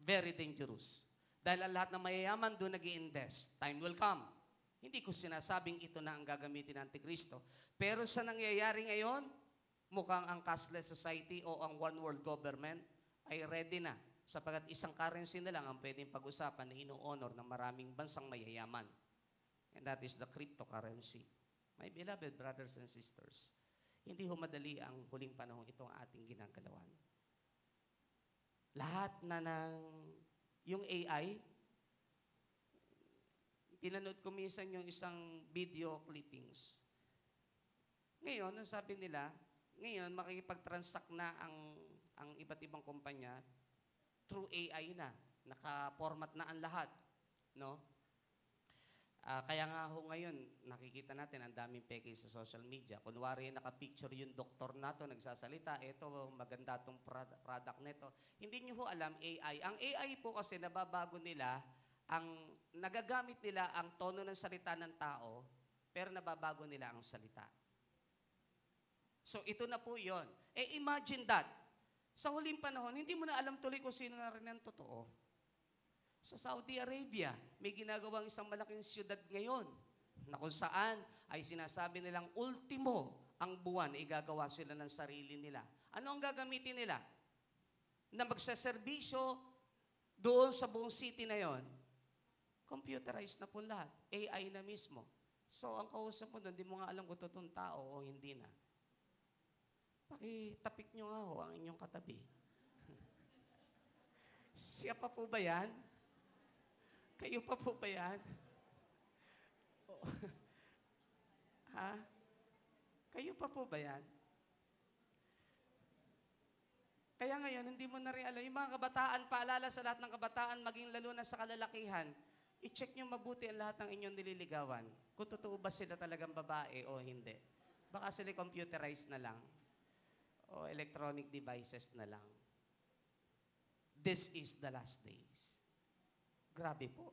very dangerous. Dahil ang lahat ng mayayaman doon nag-i-invest. Time will come. Hindi ko sinasabing ito na ang gagamitin ng Antikristo. Pero sa nangyayari ngayon, mukhang ang cashless society o ang one world government ay ready na sapagkat isang currency na lang ang pwedeng pag-usapan na ino-honor ng maraming bansang mayayaman. And that is the cryptocurrency. My beloved brothers and sisters, hindi ho madali ang huling panahon itong ating ginagalawan. Lahat na yung AI, pinanood ko minsan yung isang video clippings. Ngayon, ang sabi nila, ngayon, makikipag-transact na ang iba't ibang kumpanya through AI na. Naka-format na ang lahat. No? Kaya nga ho ngayon, nakikita natin ang daming peke sa social media. Kunwari, naka-picture yung doktor na to, nagsasalita, ito, maganda tong product nito. Hindi nyo ho alam, AI. Ang AI po kasi nababago nila, nagagamit nila ang tono ng salita ng tao, pero nababago nila ang salita. So, ito na po yon. Imagine that. Sa huling panahon, hindi mo na alam tuloy kung sino na rin ang totoo. Sa Saudi Arabia, may ginagawang isang malaking siyudad ngayon na kung saan ay sinasabi nilang ultimo ang buwan, igagawa sila ng sarili nila. Ano ang gagamitin nila? Na magsaserbisyo doon sa buong city na yon. Computerized na po lahat. AI na mismo. So, ang kausap mo doon, hindi mo nga alam kung totoong tao o hindi na. Pakitapik nyo nga ho ang inyong katabi. Siya pa po ba yan? Kayo pa po ba yan? Ha? Kayo pa po ba yan? Kaya ngayon, hindi mo na rin alam. Yung mga kabataan, paalala sa lahat ng kabataan, maging lalo na sa kalalakihan, i-check nyo mabuti ang lahat ng inyong nililigawan. Kung totoo ba sila talagang babae o hindi. Baka sila computerized na lang. O electronic devices na lang. This is the last days. Grabe po.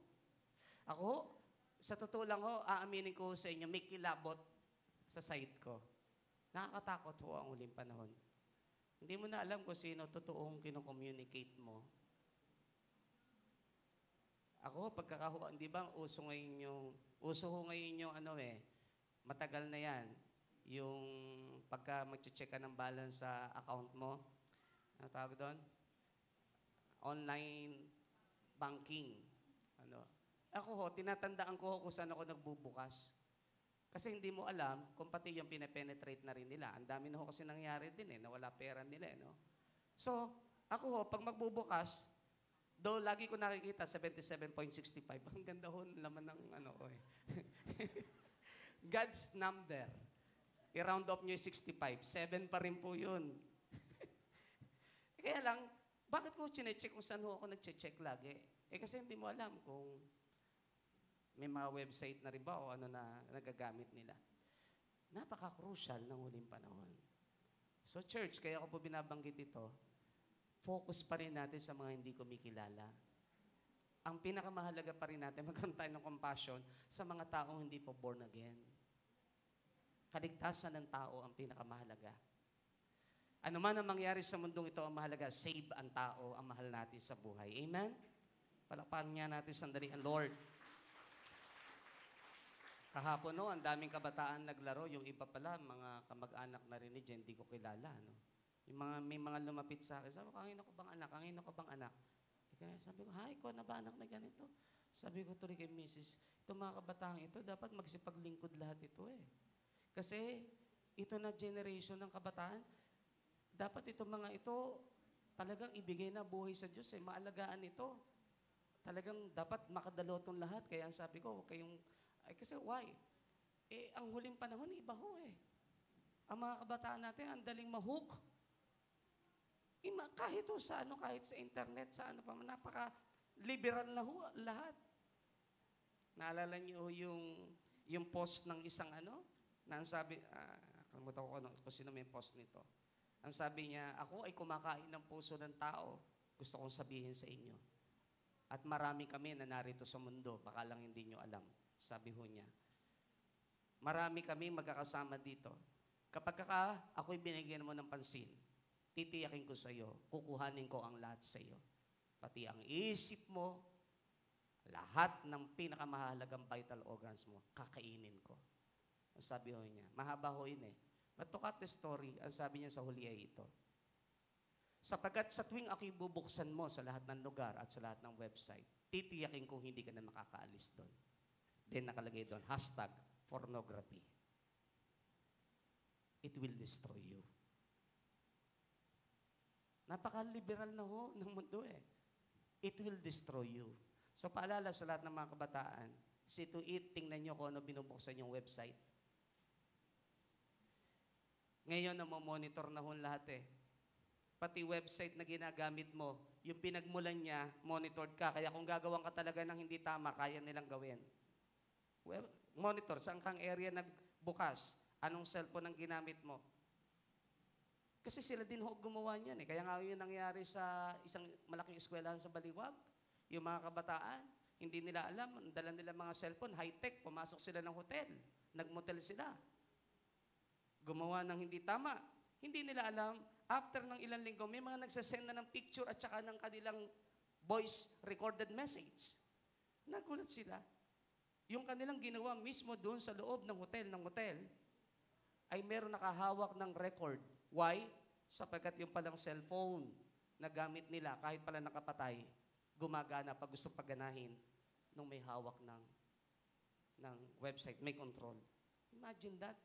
Ako, sa totoo lang ho, aaminin ko sa inyo, may kilabot sa side ko. Nakakatakot ho ang huling panahon. Hindi mo na alam kung sino totoong kino-communicate mo. Ako, pagkakahuan, di ba, uso ho ngayon yung matagal na yan, yung pagka mag-check ka ng balance sa account mo, ano tawag doon? Online banking. Ako ho, tinatandaan ko ho kung saan ako nagbubukas. Kasi hindi mo alam kung pati yung pinapenetrate na rin nila. Ang dami na ho kasi nangyari din nawala pera nila no? So, ako ho, pag magbubukas, though lagi ko nakikita 77.65, ang ganda ho naman ng God's number. I-round off nyo yung 65. 7 pa rin po yun. Kaya lang, bakit ko chinecheck kung saan ho ako nagche-check lagi? Kasi hindi mo alam kung may mga website na rin ba o ano na nagagamit nila. Napaka-crucial ng huling panahon. So church, kaya ako po binabanggit ito, focus pa rin natin sa mga hindi kumikilala. Ang pinakamahalaga pa rin natin, magkaroon tayo ng compassion sa mga taong hindi po born again. Kaligtasan ng tao ang pinakamahalaga. Ano man ang mangyari sa mundong ito, ang mahalaga, save ang tao, ang mahal natin sa buhay. Amen? Palakpakan niya natin sandali ang Lord. Kahapon no, ang daming kabataan naglaro. Yung iba pala, mga kamag-anak na rin ni Jen, hindi ko kilala. No? May mga lumapit sa akin, sabi ko, kangin ako bang anak? Kangin ako bang anak? Kaya sabi ko, hi, ikaw na ba anak na ganito? Sabi ko tuloy kay Mrs., itong mga kabataan ito, dapat magsipaglingkod lahat ito Kasi ito na generation ng kabataan, dapat itong mga ito talagang ibigay na buhay sa Diyos maalagaan ito. Talagang dapat makadalo itong lahat. Kaya sabi ko, kayong kasi why? Ang huling panahon, iba ho Ang mga kabataan natin, ang daling mahook. Kahit ho sa kahit sa internet, sa pa, napaka-liberal na ho lahat. Naalala niyo yung post ng isang na ang sabi, kalimutan ko kung sino may post nito. Ang sabi niya, ako ay kumakain ng puso ng tao. Gusto kong sabihin sa inyo. At marami kami na narito sa mundo, baka lang hindi nyo alam. Sabi ho niya, marami kami magkakasama dito. Kapag ako'y binigyan mo ng pansin, titiyakin ko sa iyo, kukuhanin ko ang lahat sa iyo. Pati ang isip mo, lahat ng pinakamahalagang vital organs mo, kakainin ko. Sabi ho niya, mahaba ho yun But to cut the story, ang sabi niya sa huli ay ito. Sapagkat sa tuwing ako'y bubuksan mo sa lahat ng lugar at sa lahat ng website, titiyakin kung hindi ka na makakaalis doon. Then nakalagay doon, #pornography. It will destroy you. Napaka-liberal na ho ng mundo It will destroy you. So paalala sa lahat ng mga kabataan, see to it, tingnan nyo kung ano binubuksan yung website. Ngayon, monitor na ho lahat Pati website na ginagamit mo, yung pinagmulan niya, monitored ka. Kaya kung gagawin ka talaga ng hindi tama, kaya nilang gawin. Well, monitor, saan kang area nagbukas? Anong cellphone ang ginamit mo? Kasi sila din ho gumawa niyan Kaya nga yun nangyari sa isang malaking eskwelahan sa Baliwag. Yung mga kabataan, hindi nila alam, dala nila mga cellphone, high-tech, pumasok sila ng hotel, nagmotel sila. Gumawa ng hindi tama. Hindi nila alam, after ng ilang linggo, may mga nagsasend na ng picture at saka ng kanilang voice recorded message. Nagulat sila. Yung kanilang ginawa mismo doon sa loob ng hotel, ay meron nakahawak ng record. Why? Sapagkat yung palang cellphone na gamit nila, kahit pala nakapatay, gumagana pag gusto pagganahin nung may hawak ng website, may control. Imagine that.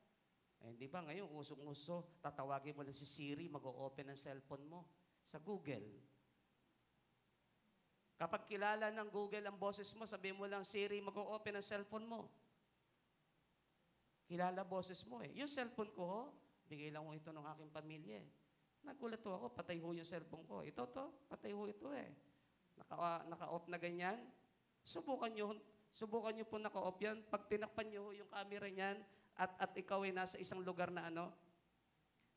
Di ba ngayon, usong-uso, tatawagin mo lang si Siri, mag-o-open ang cellphone mo sa Google. Kapag kilala ng Google ang boses mo, sabihin mo lang, Siri, mag-o-open ang cellphone mo. Kilala boses mo Yung cellphone ko, bigay lang mo ito ng aking pamilya Nagulat ako, patay ho yung cellphone ko. Ito, patay ho ito Naka-off na ganyan. Subukan nyo po naka-off yan. Pag tinakpan nyo yung camera niyan, at ikaw ay nasa isang lugar na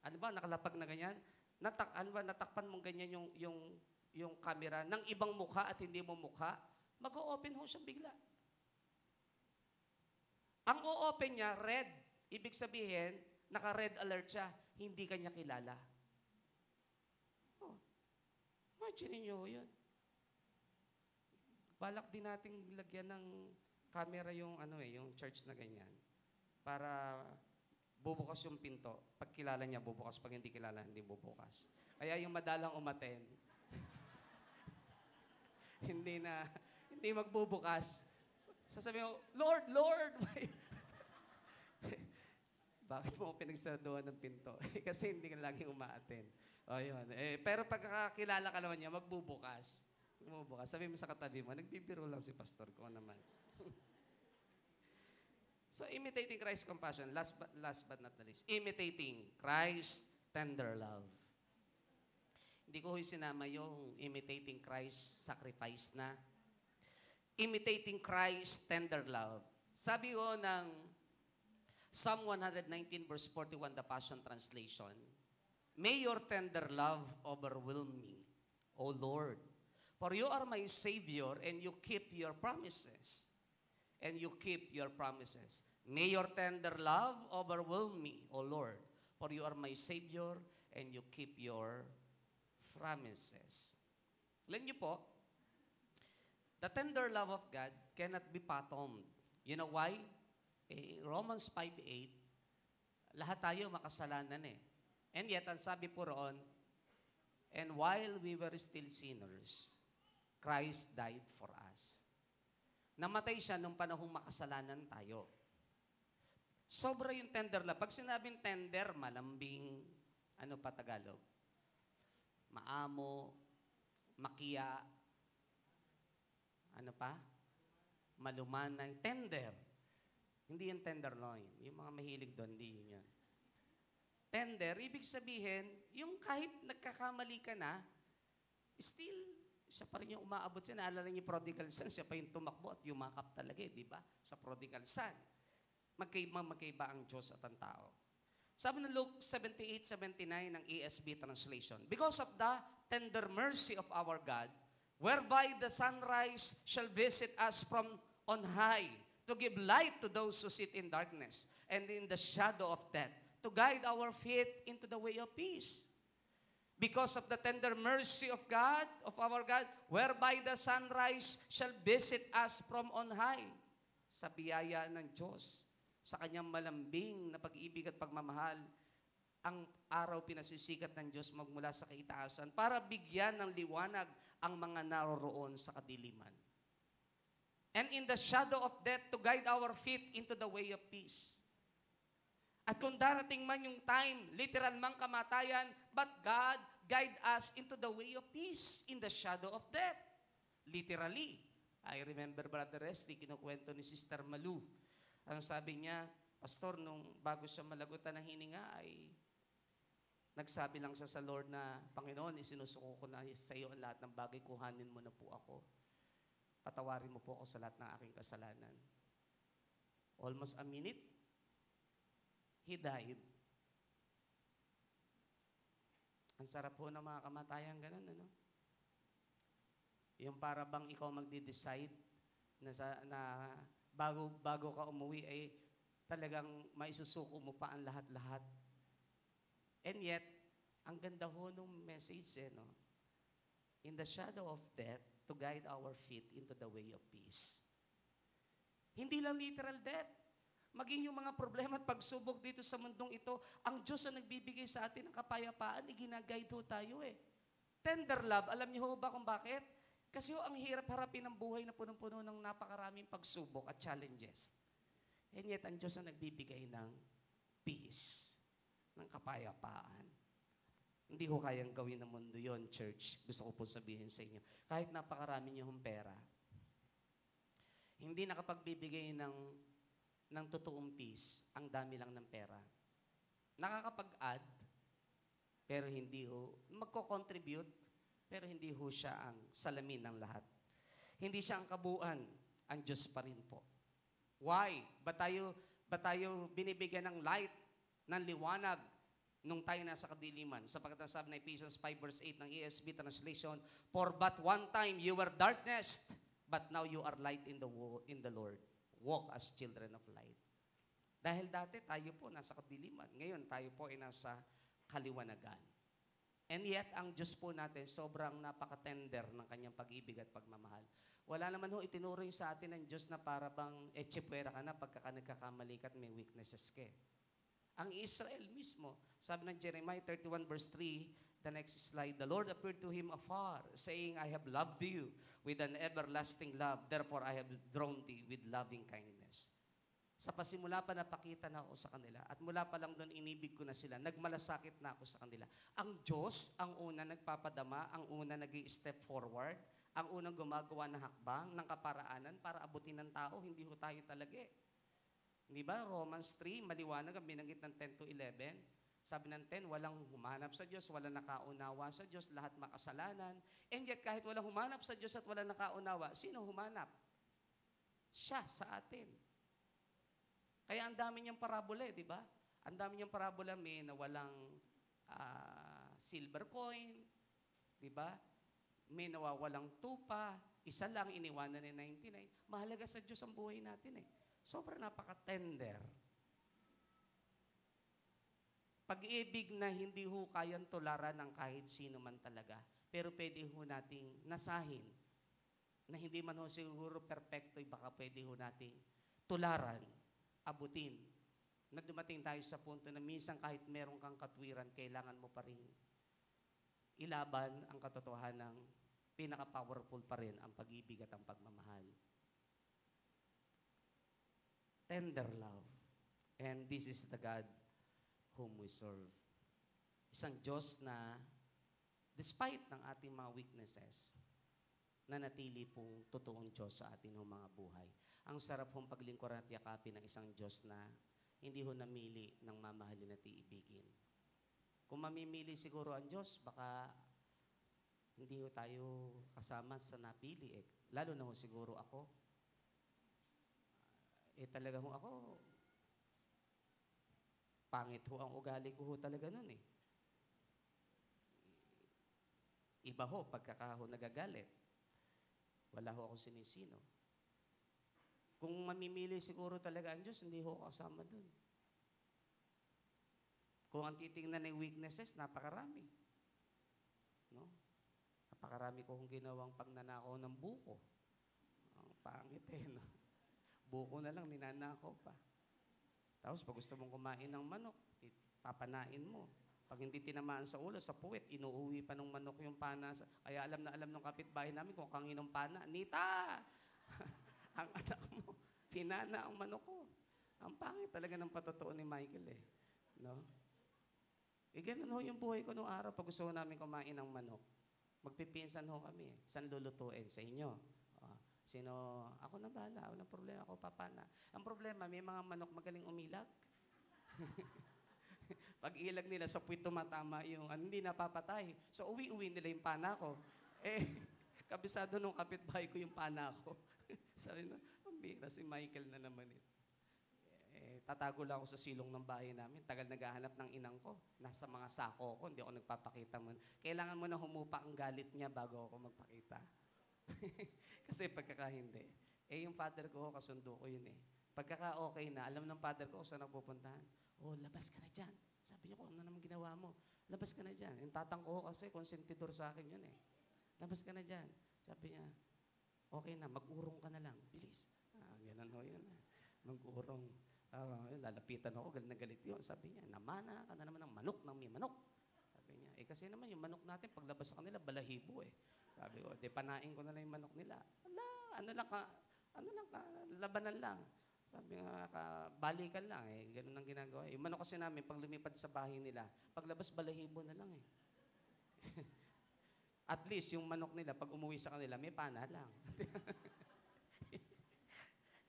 nakalapag na ganyan, natakpan mong ganyan yung camera ng ibang mukha at hindi mo mukha, mag-o-open ho siya bigla. Ang o-open niya, red. Ibig sabihin, naka-red alert siya, hindi kanya kilala. Imagine niyo yun. Balak din nating lagyan ng camera yung yung church na ganyan para bubukas yung pinto. Pag kilala niya, bubukas. Pag hindi kilala, hindi bubukas. Kaya yung madalang umaten, hindi magbubukas. Sasabihin mo, Lord, Lord! Bakit mo pinagsaraduhan ng pinto? Kasi hindi ka laging umaaten. O yun. Pero pagkakilala ka naman niya, magbubukas. Sabi mo sa katabi mo, nagbibiro lang si pastor ko naman. So, imitating Christ's compassion. Last but not the least. Imitating Christ's tender love. Hindi ko sinama yung imitating Christ's sacrifice na. Imitating Christ's tender love. Sabi ko ng Psalm 119 verse 41, the Passion Translation, May your tender love overwhelm me, O Lord. For you are my Savior, and you keep your promises. And you keep your promises. May your tender love overwhelm me, O Lord. For you are my Savior, and you keep your promises. Alam niyo po, the tender love of God cannot be fathomed. You know why? Romans 5:8, lahat tayo makasalanan eh. And yet, ang sabi po roon, and while we were still sinners, Christ died for us. Namatay siya nung panahong makasalanan tayo. Sobra yung tender love. Pag sinabing tender, malambing, ano pa Tagalog? Maamo, makiya, ano pa? Malumanay, tender. Hindi yung tenderloin. Yung mga mahilig doon, hindi yun. Tender, ibig sabihin, yung kahit nagkakamali ka na, still, siya pa rin yung umaabot siya. Naalala niyo yung prodigal son, siya pa yung tumakbo at yumakap talaga, di ba? Sa prodigal son. Magkaiba ang Diyos at ang tao. Sabi ng Luke 78:79 ng ESV translation, Because of the tender mercy of our God, whereby the sunrise shall visit us from on high, to give light to those who sit in darkness and in the shadow of death, to guide our feet into the way of peace. Because of the tender mercy of God, of our God, whereby the sunrise shall visit us from on high. Sa biyaya ng Diyos, sa kanyang malambing na pag-ibig at pagmamahal, ang araw pinasisikat ng Diyos magmula sa kaitaasan para bigyan ng liwanag ang mga naroroon sa kadiliman. And in the shadow of death, to guide our feet into the way of peace. At kung darating man yung time, literal mang kamatayan, but God guide us into the way of peace in the shadow of death. Literally. I remember Brother Resty, kinukwento ni Sister Malu. Ang sabi niya, Pastor, nung bago siya malagutan ng hininga, ay nagsabi lang siya sa Lord na, Panginoon, isinusuko ko na sa iyo ang lahat ng bagay, kuhanin mo na po ako. Patawarin mo po ako sa lahat ng aking kasalanan. Almost a minute, He died. Ang sarap po ng mga kamatayan ganun, ano? Yung para bang ikaw magde-decide na bago ka umuwi ay talagang maisusuko mo pa ang lahat-lahat. And yet, ang ganda ho nung message no? In the shadow of death, to guide our feet into the way of peace. Hindi lang literal death. Maging yung mga problema at pagsubok dito sa mundong ito, ang Diyos ang nagbibigay sa atin ng kapayapaan, ginag-guide ho tayo eh. Tender love, alam niyo ho ba kung bakit? Kasi ho, ang hirap harapin ng buhay na punong-puno ng napakaraming pagsubok at challenges. And yet, ang Diyos ang nagbibigay ng peace, ng kapayapaan. Hindi ko kayang gawin ng mundo yon, church. Gusto ko po sabihin sa inyo. Kahit napakarami niyo hong pera, hindi nakapagbibigay ng totoong peace, ang dami lang ng pera. Nakakapag-add, pero hindi ho, magko-contribute, pero hindi ho siya ang salamin ng lahat. Hindi siya ang kabuuan, ang Diyos pa rin po. Why? Ba tayo binibigyan ng light, ng liwanag, nung tayo nasa kadiliman? Sapagkat ang sabi ng Ephesians 5 verse 8 ng ESV translation, For but one time you were darkness, but now you are light in the Lord. Walk as children of light. Dahil dati tayo po nasa kadiliman. Ngayon tayo po ay nasa kaliwanagan. And yet, ang Diyos po natin, sobrang napaka-tender ng kanyang pag-ibig at pagmamahal. Wala naman ho itinuring sa atin ng Diyos na para bang etsipwera ka na pagka nagkakamali ka at may weaknesses ka. Ang Israel mismo, sabi ng Jeremiah 31 verse 3, the next slide, the Lord appeared to him afar, saying, I have loved you with an everlasting love, therefore I have drawn thee with loving kindness. Sa pasimula pa napakita na ako sa kanila at mula pa lang doon inibig ko na sila, nagmalasakit na ako sa kanila. Ang Diyos, ang una nagpapadama, ang una nag-i-step forward, ang unang gumagawa ng hakbang, ng kaparaanan para abutin ng tao, hindi ho tayo talaga eh. Di ba? Romans 3, maliwanag ang binanggit ng 10 to 11. Sabi ng 10, walang humanap sa Diyos, walang nakaunawa sa Diyos, lahat makasalanan. And yet kahit walang humanap sa Diyos at walang nakaunawa, sino humanap? Siya sa atin. Kaya ang dami niyang parabola, di ba? Ang dami niyang parabola, may na walang silver coin, di ba? May nawawalang tupa, isa lang iniwanan ni 99. Mahalaga sa Diyos ang buhay natin eh. Sobrang napaka-tender. Pag-ibig na hindi ho kayang tularan ng kahit sino man talaga. Pero pwede ho nating nasahin na hindi man ho siguro perfecto, baka pwede ho nating tularan, abutin, na dumating tayo sa punto na minsan kahit meron kang katwiran, kailangan mo pa rin ilaban ang katotohanan ng pinaka-powerful pa rin ang pag-ibig at ang pagmamahal. Tender love. And this is the God whom we serve. Isang Diyos na despite ng ating mga weaknesses, nanatili pong totoong Diyos sa ating mga buhay. Ang sarap hong paglingkuran at yakapin ng isang Diyos na hindi ho namili ng mamahalin at iibigin. Kung mamimili siguro ang Diyos, baka hindi ho tayo kasama sa napili. Lalo na ho siguro ako. Talaga ho ako, pangit ho ang ugali ko ho talaga nun eh. Iba ho, pagkaka ho nagagalit. Wala ho akong sinisino. Kung mamimili siguro talaga ang Diyos, hindi ho ako kasama dun. Kung ang titingnan ng weaknesses, napakarami. No? Napakarami ko kung ginawang pagnanakaw ng buko. Ang pangit eh, no? Buko na lang, ninanakaw pa. Tapos pag gusto mong kumain ng manok, papanain mo. Pag hindi tinamaan sa ulo, sa puwet, inuuwi pa ng manok yung pana. Kaya alam na alam ng kapitbahay namin kung kanginong pana. Nita! Ang anak mo, pinana ang manok ko. Ang pangit talaga ng patotoo ni Michael eh. No? Ganun ho yung buhay ko noong araw pag gusto namin kumain ng manok. Magpipinsan ho kami. Saan lulutuin? Sa inyo. Sino? Ako na bahala. Walang problema. Ako papana. Ang problema, may mga manok magaling umilag. Pag ilag nila, sa puwit tumatama yung hindi napapatay. So, uwi-uwi nila yung pana ko. Kabisado nung kapitbahay ko yung pana ko. Sabi na, bira si Michael na naman ito. Tatago lang ako sa silong ng bahay namin. Tagal naghahanap ng inang ko. Nasa mga sako ko, hindi ako nagpapakita mo. Kailangan mo na humupa ang galit niya bago ako magpakita. Kasi pagkakahindi. Yung father ko, kasundo ko yun eh. Pagkaka-okay na, alam ng father ko saan ako pupuntahan. Labas ka na dyan. Sabi niya ko, ano naman ginawa mo? Labas ka na dyan. Yung tatang ko kasi, konsentidor sa akin yun eh. Labas ka na dyan. Sabi niya, okay na, mag-urong ka na lang. Bilis. Ganun ho yun. Mag-urong. Lalapitan ako, galit na galit yun. Sabi niya, namana ka na naman ng manok ng may manok. Sabi niya, kasi naman yung manok natin, paglabas sa kanila, balahibo eh. Sabi ko, panain ko na lang yung manok nila. Ano lang ka, labanan lang. Sabi nga, balikan lang eh. Ganun ang ginagawa. Yung manok kasi namin, pag lumipad sa bahay nila, paglabas balahibo na lang eh. At least, yung manok nila, pag umuwi sa kanila, may pana lang.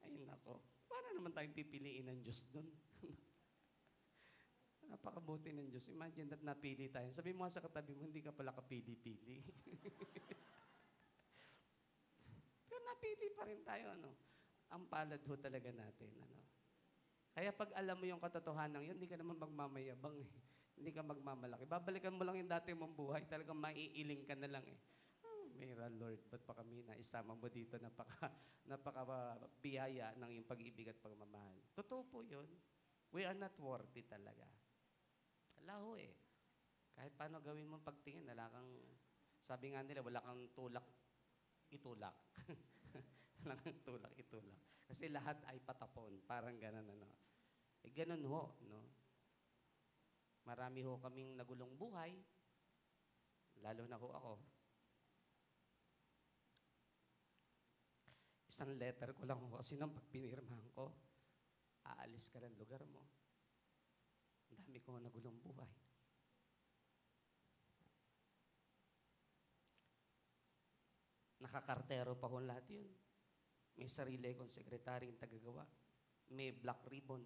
Ay, nako. Paano naman tayong pipiliin ng Diyos dun? Napakabuti ng Diyos. Imagine that napili tayo. Sabi mo sa katabi mo, hindi ka pala kapili-pili. Pero napili pa rin tayo, ano? Ang palad ho talaga natin, ano? Kaya pag alam mo yung katotohanan yun, hindi ka naman magmamayabang eh. Hindi ka magmamalaki. Babalikan mo lang yung dati mong buhay, talagang maiiling ka na lang eh. Mira, Lord, ba't pa kami na isama mo dito napaka-biyaya ng iyong pag-ibig at pagmamahal? Totoo po yun. We are not worthy talaga. Alaho eh. Kahit paano gawin mo pagtingin, wala kang, sabi nga nila, wala kang tulak, itulak. Wala kang tulak, itulak. Kasi lahat ay patapon. Parang ganun, ano. Eh, ganun ho, no? Marami ho kaming nagulong buhay. Lalo na ho ako. Isang letter ko lang ho kasi nang pag pinirmahan ko, aalis ka ng lugar mo. Ang dami ko nagulong buhay. Nakakartero pa ho lahat yun. May sarili kong sekretary yung tagagawa. May black ribbon.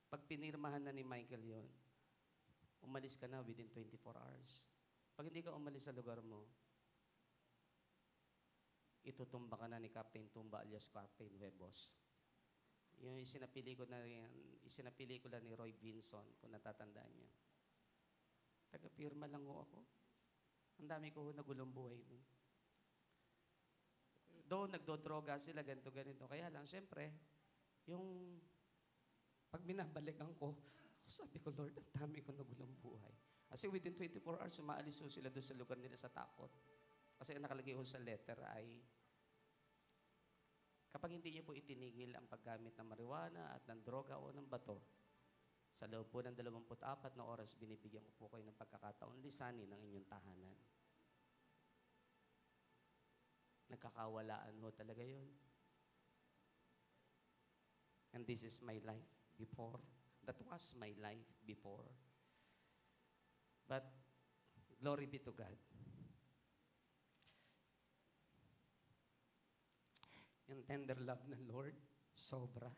Pag pinirmahan na ni Michael yon, umalis ka na within 24 hours. Pag hindi ka umalis sa lugar mo, itutumba ka na ni Captain Tumba alias Captain Webos. Yung isinapili ko lang ni Roy Vinson, kung natatandaan niyo. Taga-pirma lang ho ako. Ang dami ko ho nagulong buhay nun. Doon nagdodroga sila, ganito-ganito. Kaya lang, syempre, yung pag binabalikan ko, sabi ko, Lord, ang dami ko nagulong buhay. Kasi within 24 hours, umaalis ho sila doon sa lugar nila sa takot. Kasi ang nakalagay ho sa letter ay, kapag hindi niyo po itinigil ang paggamit ng marijuana at ng droga o ng bato, sa loob po ng 24 na oras, binibigyan ko po kayo ng pagkakataon lisanin ng inyong tahanan. Nagkakawalaan ho talaga yun. And this is my life before. That was my life before. But, glory be to God. Yung tender love ng Lord, sobra.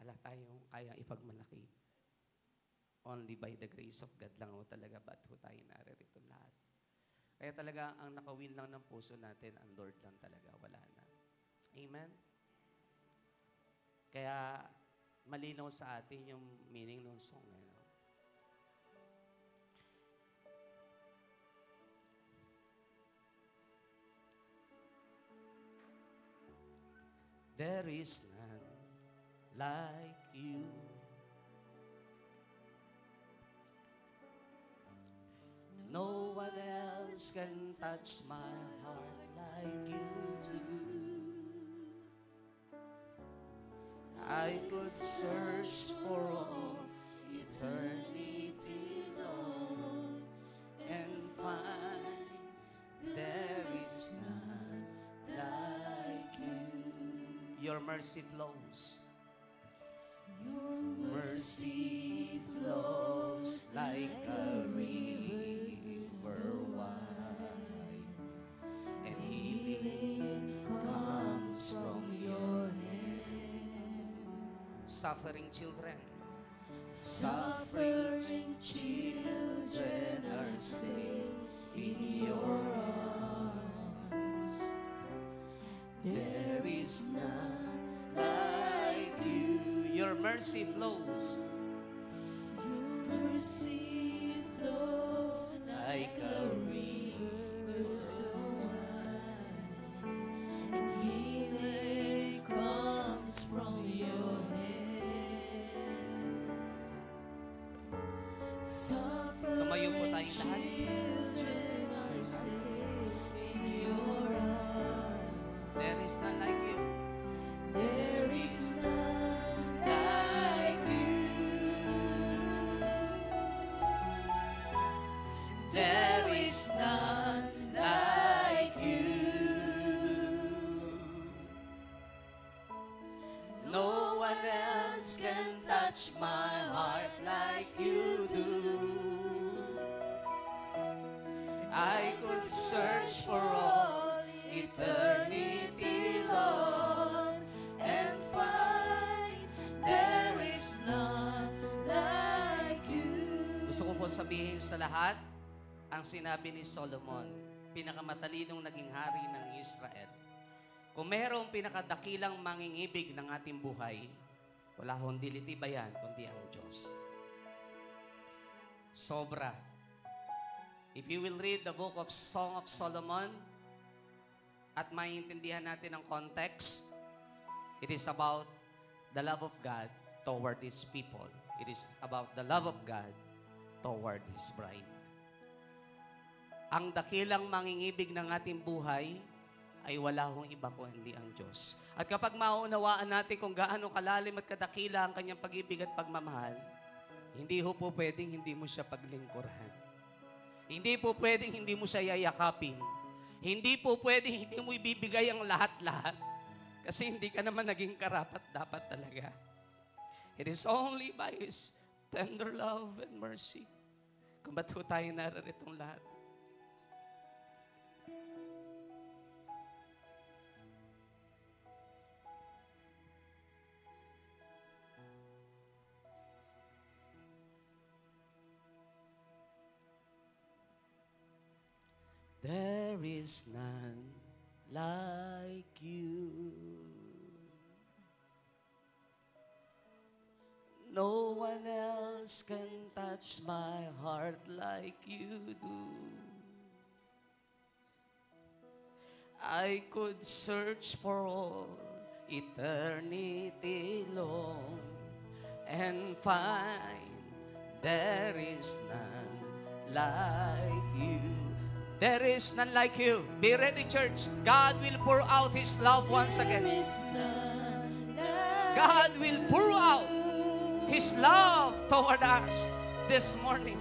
Wala tayong kayang ipagmalaki. Only by the grace of God lang ho talaga ba't ho tayo naririto lahat. Kaya talaga, ang nakawin lang ng puso natin, ang Lord lang talaga, wala na. Amen? Kaya, malinaw sa atin yung meaning ng song. There is none like you. No one else can touch my heart like you do. I could search for all eternity, Lord, and find there is none like you. Your mercy flows. Your mercy flows like a river wide, and healing comes from your hand. Suffering children, suffering children are safe in your arms. There is none like you. Your mercy flows. Your mercy flows like a river so wide, and healing comes from your hand. Tumayo po tayong lahat. Children are safe in your arms. There is none like you. There is none like you. There is none like you. No one else can touch my heart like you do. I could search for all eternity, Lord, and find there is none like you. Gusto ko po sabihin sa lahat, ang sinabi ni Solomon, pinakamatalinong naging hari ng Israel. Kung mayroong pinakadakilang mangingibig ng ating buhay, wala hong dilitibayan, kundi ang Diyos. Sobra. If you will read the book of Song of Solomon, at maintindihan natin ang context, it is about the love of God toward His people. It is about the love of God toward His bride. Ang dakilang mangingibig ng ating buhay ay wala hong iba kundi ang Diyos. At kapag maunawaan natin kung gaano kalalim at kadakila ang kanyang pag-ibig at pagmamahal, hindi ho po pwedeng hindi mo siya paglingkuran. Hindi po pwedeng hindi mo siya yayakapin. Hindi po pwedeng hindi mo ibibigay ang lahat-lahat. Kasi hindi ka naman naging karapat-dapat talaga. It is only by His tender love and mercy kung ba't ho tayo nararitong lahat. There is none like you. No one else can touch my heart like you do. I could search for all eternity long and find there is none like you. There is none like you. Be ready, church. God will pour out His love once again. God will pour out His love toward us this morning.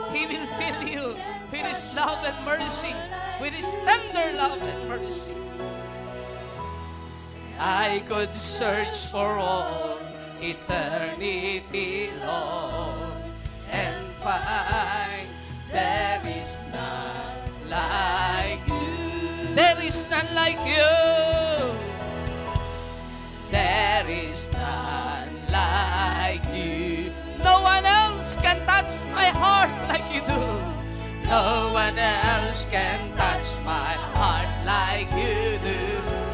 He will fill you with His love and mercy, with His tender love and mercy. I could search for all eternity long and find there is none like you. There is none like you. There is none like you. No one else can touch my heart like you do. No one else can touch my heart like you do.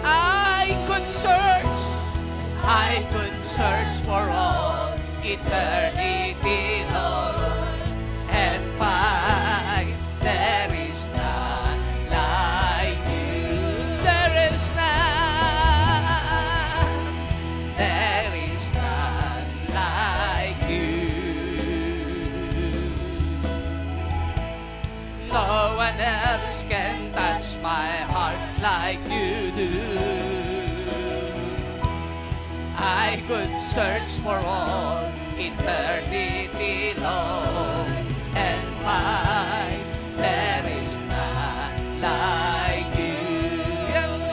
I could search for all eternity long and find there is none like you. There is none. There is none like you. No one else can touch my heart like you do. I could search for all eternity long and find there is none like you. Yes,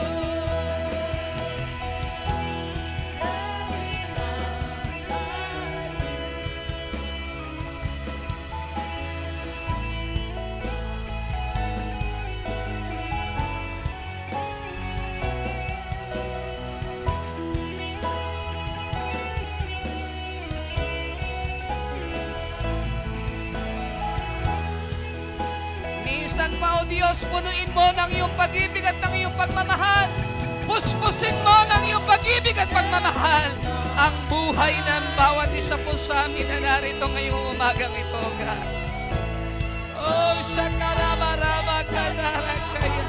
minsan pa, O Diyos, punuin mo ng iyong pag-ibig at ng iyong pagmamahal. Puspusin mo ng iyong pag-ibig at pagmamahal ang buhay ng bawat isa po sa amin na narito ngayong umagang ito, God. Oh, Shakaraba-raba Kandarakaya.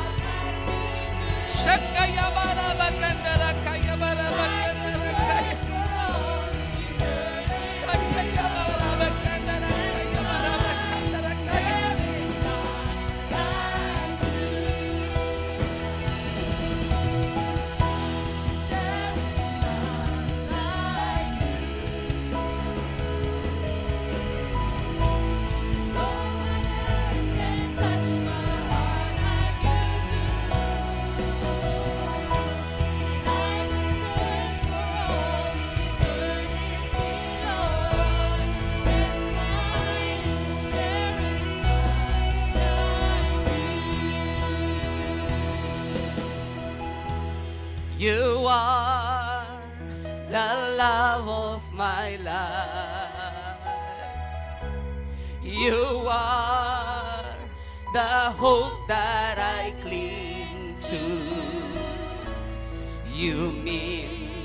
Shakayabaraba Kandarakaya Baraba Kandarakaya. Shakayabaraba Kandarakaya Baraba Kandarakaya. You are the love of my life. You are the hope that I cling to. You mean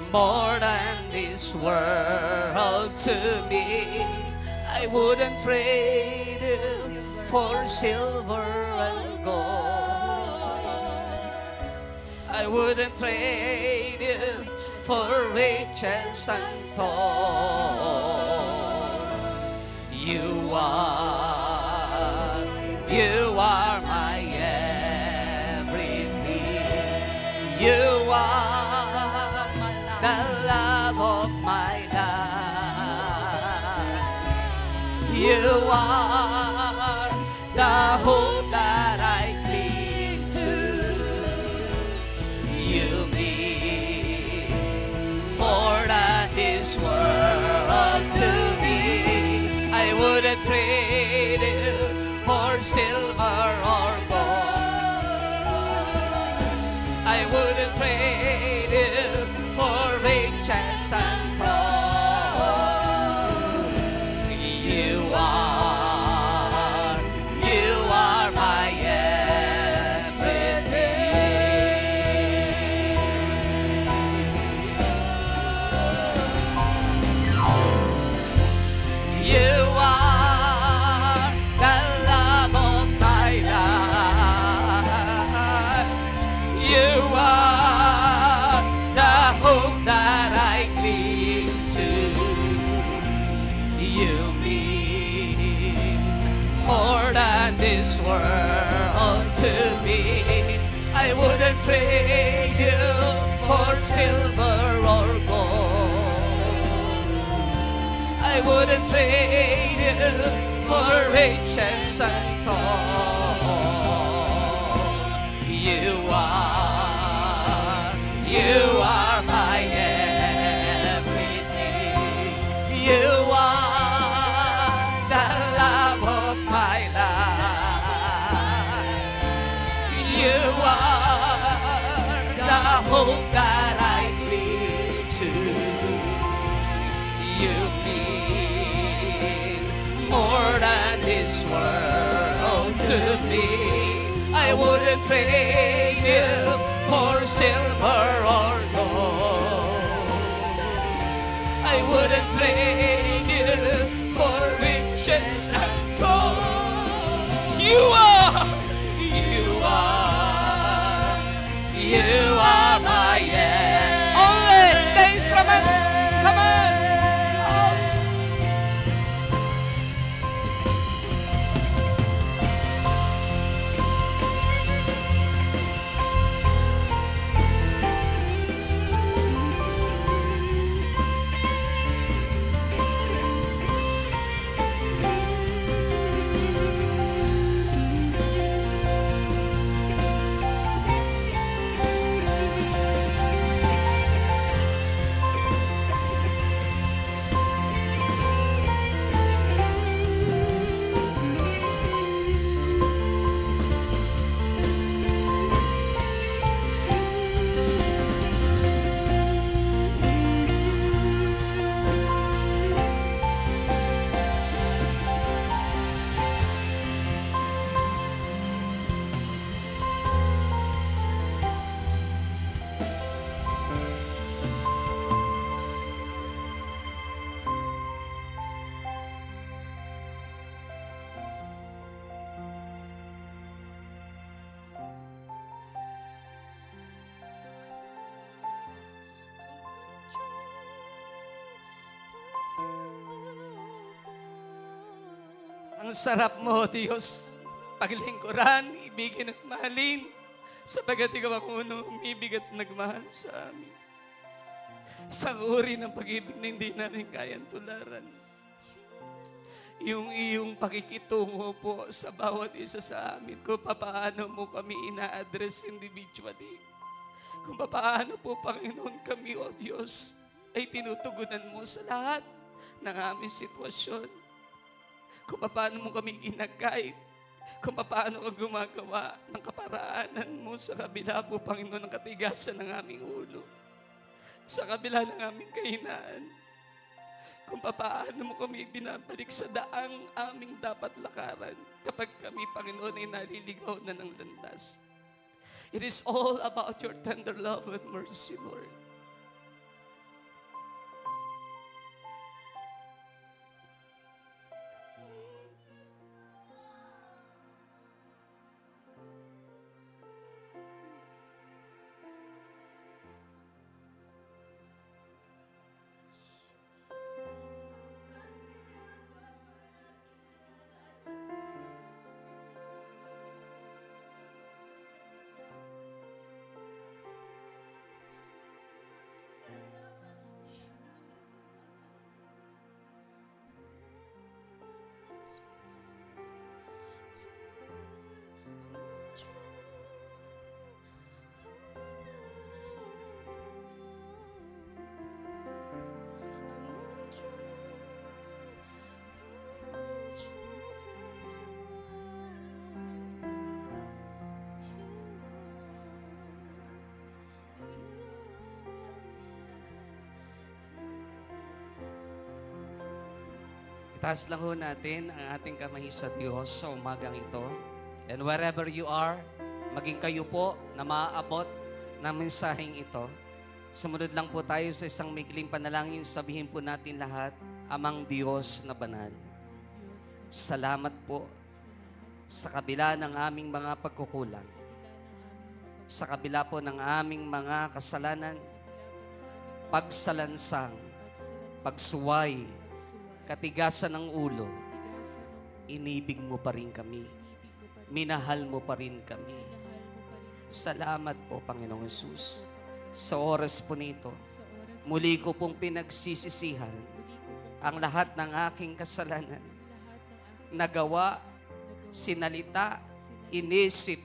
more than this world to me. I wouldn't trade it for silver and gold. I wouldn't trade it for riches untold. You are my everything. You are the love of my life. You are the hope that I cling to. You mean more than this world to me. I wouldn't trade you for silver or gold. I wouldn't trade you for riches and gold. You are my everything. You are the love of my life. You are the hope that I cling to. You mean more than this world to me. I wouldn't trade you for silver or gold. I wouldn't trade you for riches untold. You are my everything. You are the love of my life. You are the hope that I cling to. You mean more than this world to me. I wouldn't trade you for silver or gold. I wouldn't trade you for riches and gold. You are my only the instruments. Come on. Ang sarap mo, Diyos, paglingkuran, ibigin at mahalin, sapagat ikaw ang unang umibig at nagmahal sa amin. Isang uri ng pag-ibig na hindi namin kayang tularan. Yung iyong pakikitungo po sa bawat isa sa amin, kung paano mo kami ina-address individually. Kung paano po, Panginoon, kami, O Diyos, ay tinutugunan mo sa lahat ng aming sitwasyon. Kung paano mo kami ginaguide, kung paano ka gumagawa ng kaparaanan mo sa kabila po, Panginoon, ng katigasan ng aming ulo, sa kabila ng aming kahinaan, kung paano mo kami binabalik sa daang aming dapat lakaran kapag kami, Panginoon, ay naliligaw na ng landas. It is all about your tender love and mercy, Lord. Itaas lang ho natin ang ating kamay sa Diyos sa umagang ito. And wherever you are, maging kayo po na maaabot ng mensaheng ito, sumunod lang po tayo sa isang maikling panalangin, sabihin po natin lahat, Amang Diyos na banal, salamat po sa kabila ng aming mga pagkukulang, sa kabila po ng aming mga kasalanan, pagsalansang, pagsuway, katigasan ng ulo, inibig mo pa rin kami. Minahal mo pa rin kami. Salamat po, Panginoong Hesus. Sa oras po nito, muli ko pong pinagsisisihan ang lahat ng aking kasalanan. Nagawa, sinalita, inisip,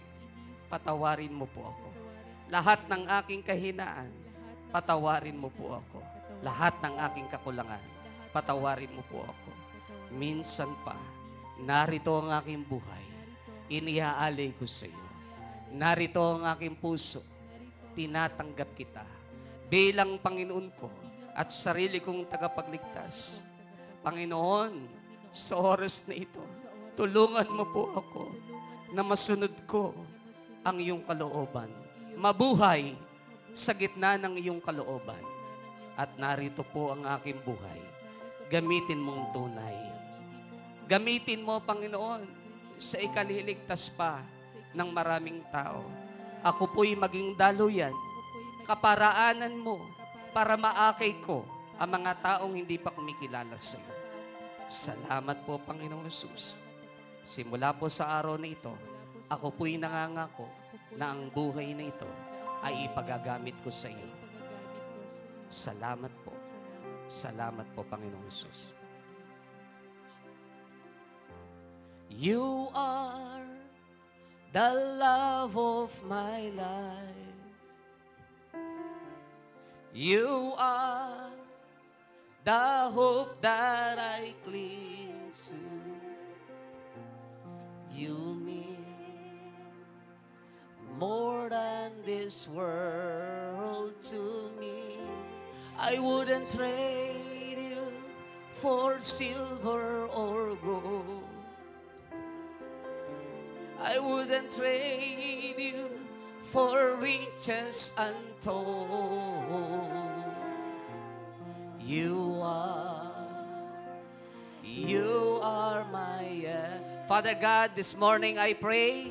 patawarin mo po ako. Lahat ng aking kahinaan, patawarin mo po ako. Lahat ng aking kakulangan, patawarin mo po ako. Minsan pa, narito ang aking buhay, iniaalay ko sa iyo. Narito ang aking puso, tinatanggap kita bilang Panginoon ko at sarili kong tagapagligtas. Panginoon, sa oras na ito, tulungan mo po ako na masunod ko ang iyong kalooban. Mabuhay sa gitna ng iyong kalooban. At narito po ang aking buhay. Gamitin mong tunay. Gamitin mo, Panginoon, sa ikaliligtas pa ng maraming tao. Ako po'y maging daluyan, kaparaanan mo para maakay ko ang mga taong hindi pa kumikilala sa iyo. Salamat po, Panginoong Hesus. Simula po sa araw na ito, ako po'y nangangako na ang buhay na ito ay ipagagamit ko sa iyo. Salamat po. Salamat po, Panginoong Hesus. You are the love of my life. You are the hope that I cling to. You mean more than this world to me. I wouldn't trade you for silver or gold. I wouldn't trade you for riches untold. You are my Father God, this morning I pray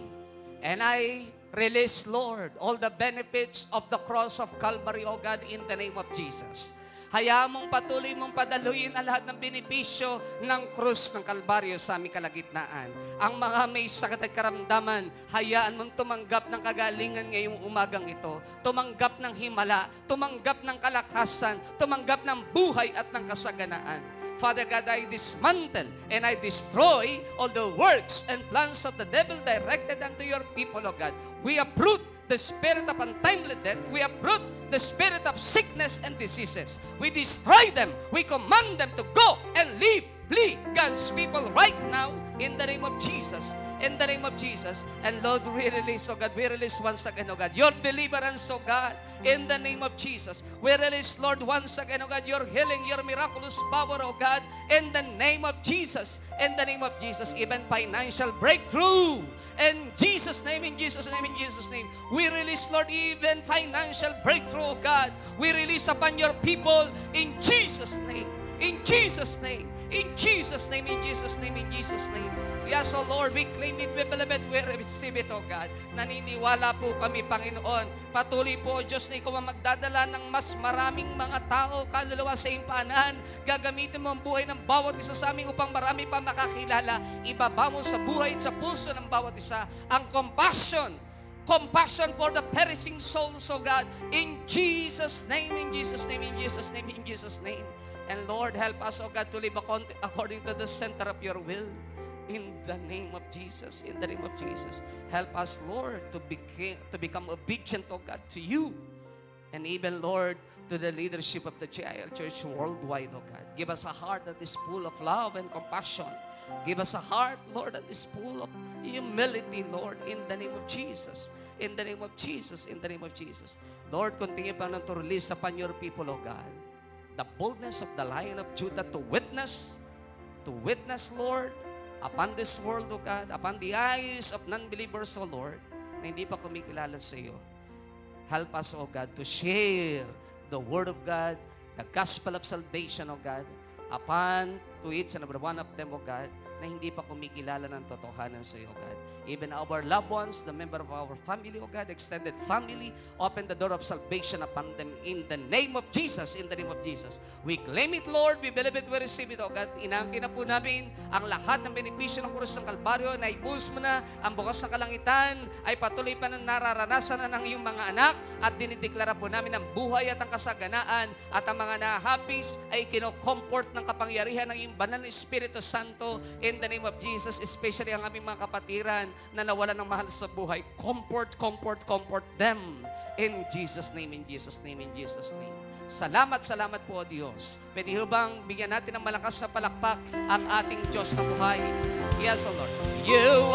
and I release, Lord, all the benefits of the cross of Calvary, O God, in the name of Jesus. Hayaan mong patuloy mong padaluyin ang lahat ng benepisyo ng krus ng Kalbaryo sa aming kalagitnaan. Ang mga may sakit at karamdaman, hayaan mong tumanggap ng kagalingan ngayong umagang ito. Tumanggap ng himala, tumanggap ng kalakasan, tumanggap ng buhay at ng kasaganaan. Father God, I dismantle and I destroy all the works and plans of the devil directed unto your people, O God. We uproot the spirit of untimely death. We uproot the spirit of sickness and diseases. We destroy them. We command them to go and leave. Flee, God's people, right now, in the name of Jesus. In the name of Jesus. And Lord, we release, oh God, we release once again, oh God, your deliverance, oh God, in the name of Jesus. We release, Lord, once again, oh God, your healing, your miraculous power, oh God, in the name of Jesus. In the name of Jesus, even financial breakthrough. In Jesus' name, in Jesus' name, in Jesus' name. We release, Lord, even financial breakthrough, oh God. We release upon your people in Jesus' name. In Jesus' name. In Jesus' name, in Jesus' name, in Jesus' name. Yes, O Lord, we claim it, we believe it, we receive it, O God. Naniniwala po kami, Panginoon. Patuloy po, O Diyos, na ikaw ang magdadala ng mas maraming mga tao, kaluluwa sa impanan. Gagamitin mo ang buhay ng bawat isa sa amin upang marami pa makakilala. Ibaba mo sa buhay at sa puso ng bawat isa ang compassion. Compassion for the perishing souls, O God. In Jesus' name, in Jesus' name, in Jesus' name, in Jesus' name. And Lord, help us, O God, to live according to the center of your will. In the name of Jesus, in the name of Jesus. Help us, Lord, to become obedient, O God, to you. And even, Lord, to the leadership of the GIL Church worldwide, O God. Give us a heart that is full of love and compassion. Give us a heart, Lord, that is full of humility, Lord, in the name of Jesus. In the name of Jesus, in the name of Jesus. Lord, continue pa to release upon your people, O God, the boldness of the Lion of Judah to witness to witness, Lord, upon this world, O God, upon the eyes of non-believers, O Lord, na hindi pa kumikilala sa iyo. Help us, O God, to share the Word of God, the gospel of salvation, O God, upon to each and every one of them, O God, na hindi pa kumikilala ng totohanan sa iyo, God. Even our loved ones, the member of our family, O God, extended family, open the door of salvation upon them in the name of Jesus, in the name of Jesus. We claim it, Lord. We believe it, we receive it, O God. Inangkin na po namin ang lahat ng benepisyo ng krus ng Kalbaryo na ibuhos mo na ang bukas ng kalangitan ay patuloy pa na nararanasan na ng iyong mga anak at dinideklara po namin ang buhay at ang kasaganaan at ang mga nahapis ay kinokomport ng kapangyarihan ng iyong banal na Espiritu Santo in the name of Jesus, especially ang aming mga kapatiran na nawalan ng mahal sa buhay. Comfort them in Jesus' name, in Jesus' name, in Jesus' name. Salamat po, Diyos. Pwede ho bang bigyan natin ng malakas na palakpak ang ating Diyos na buhay? Yes, O Lord. You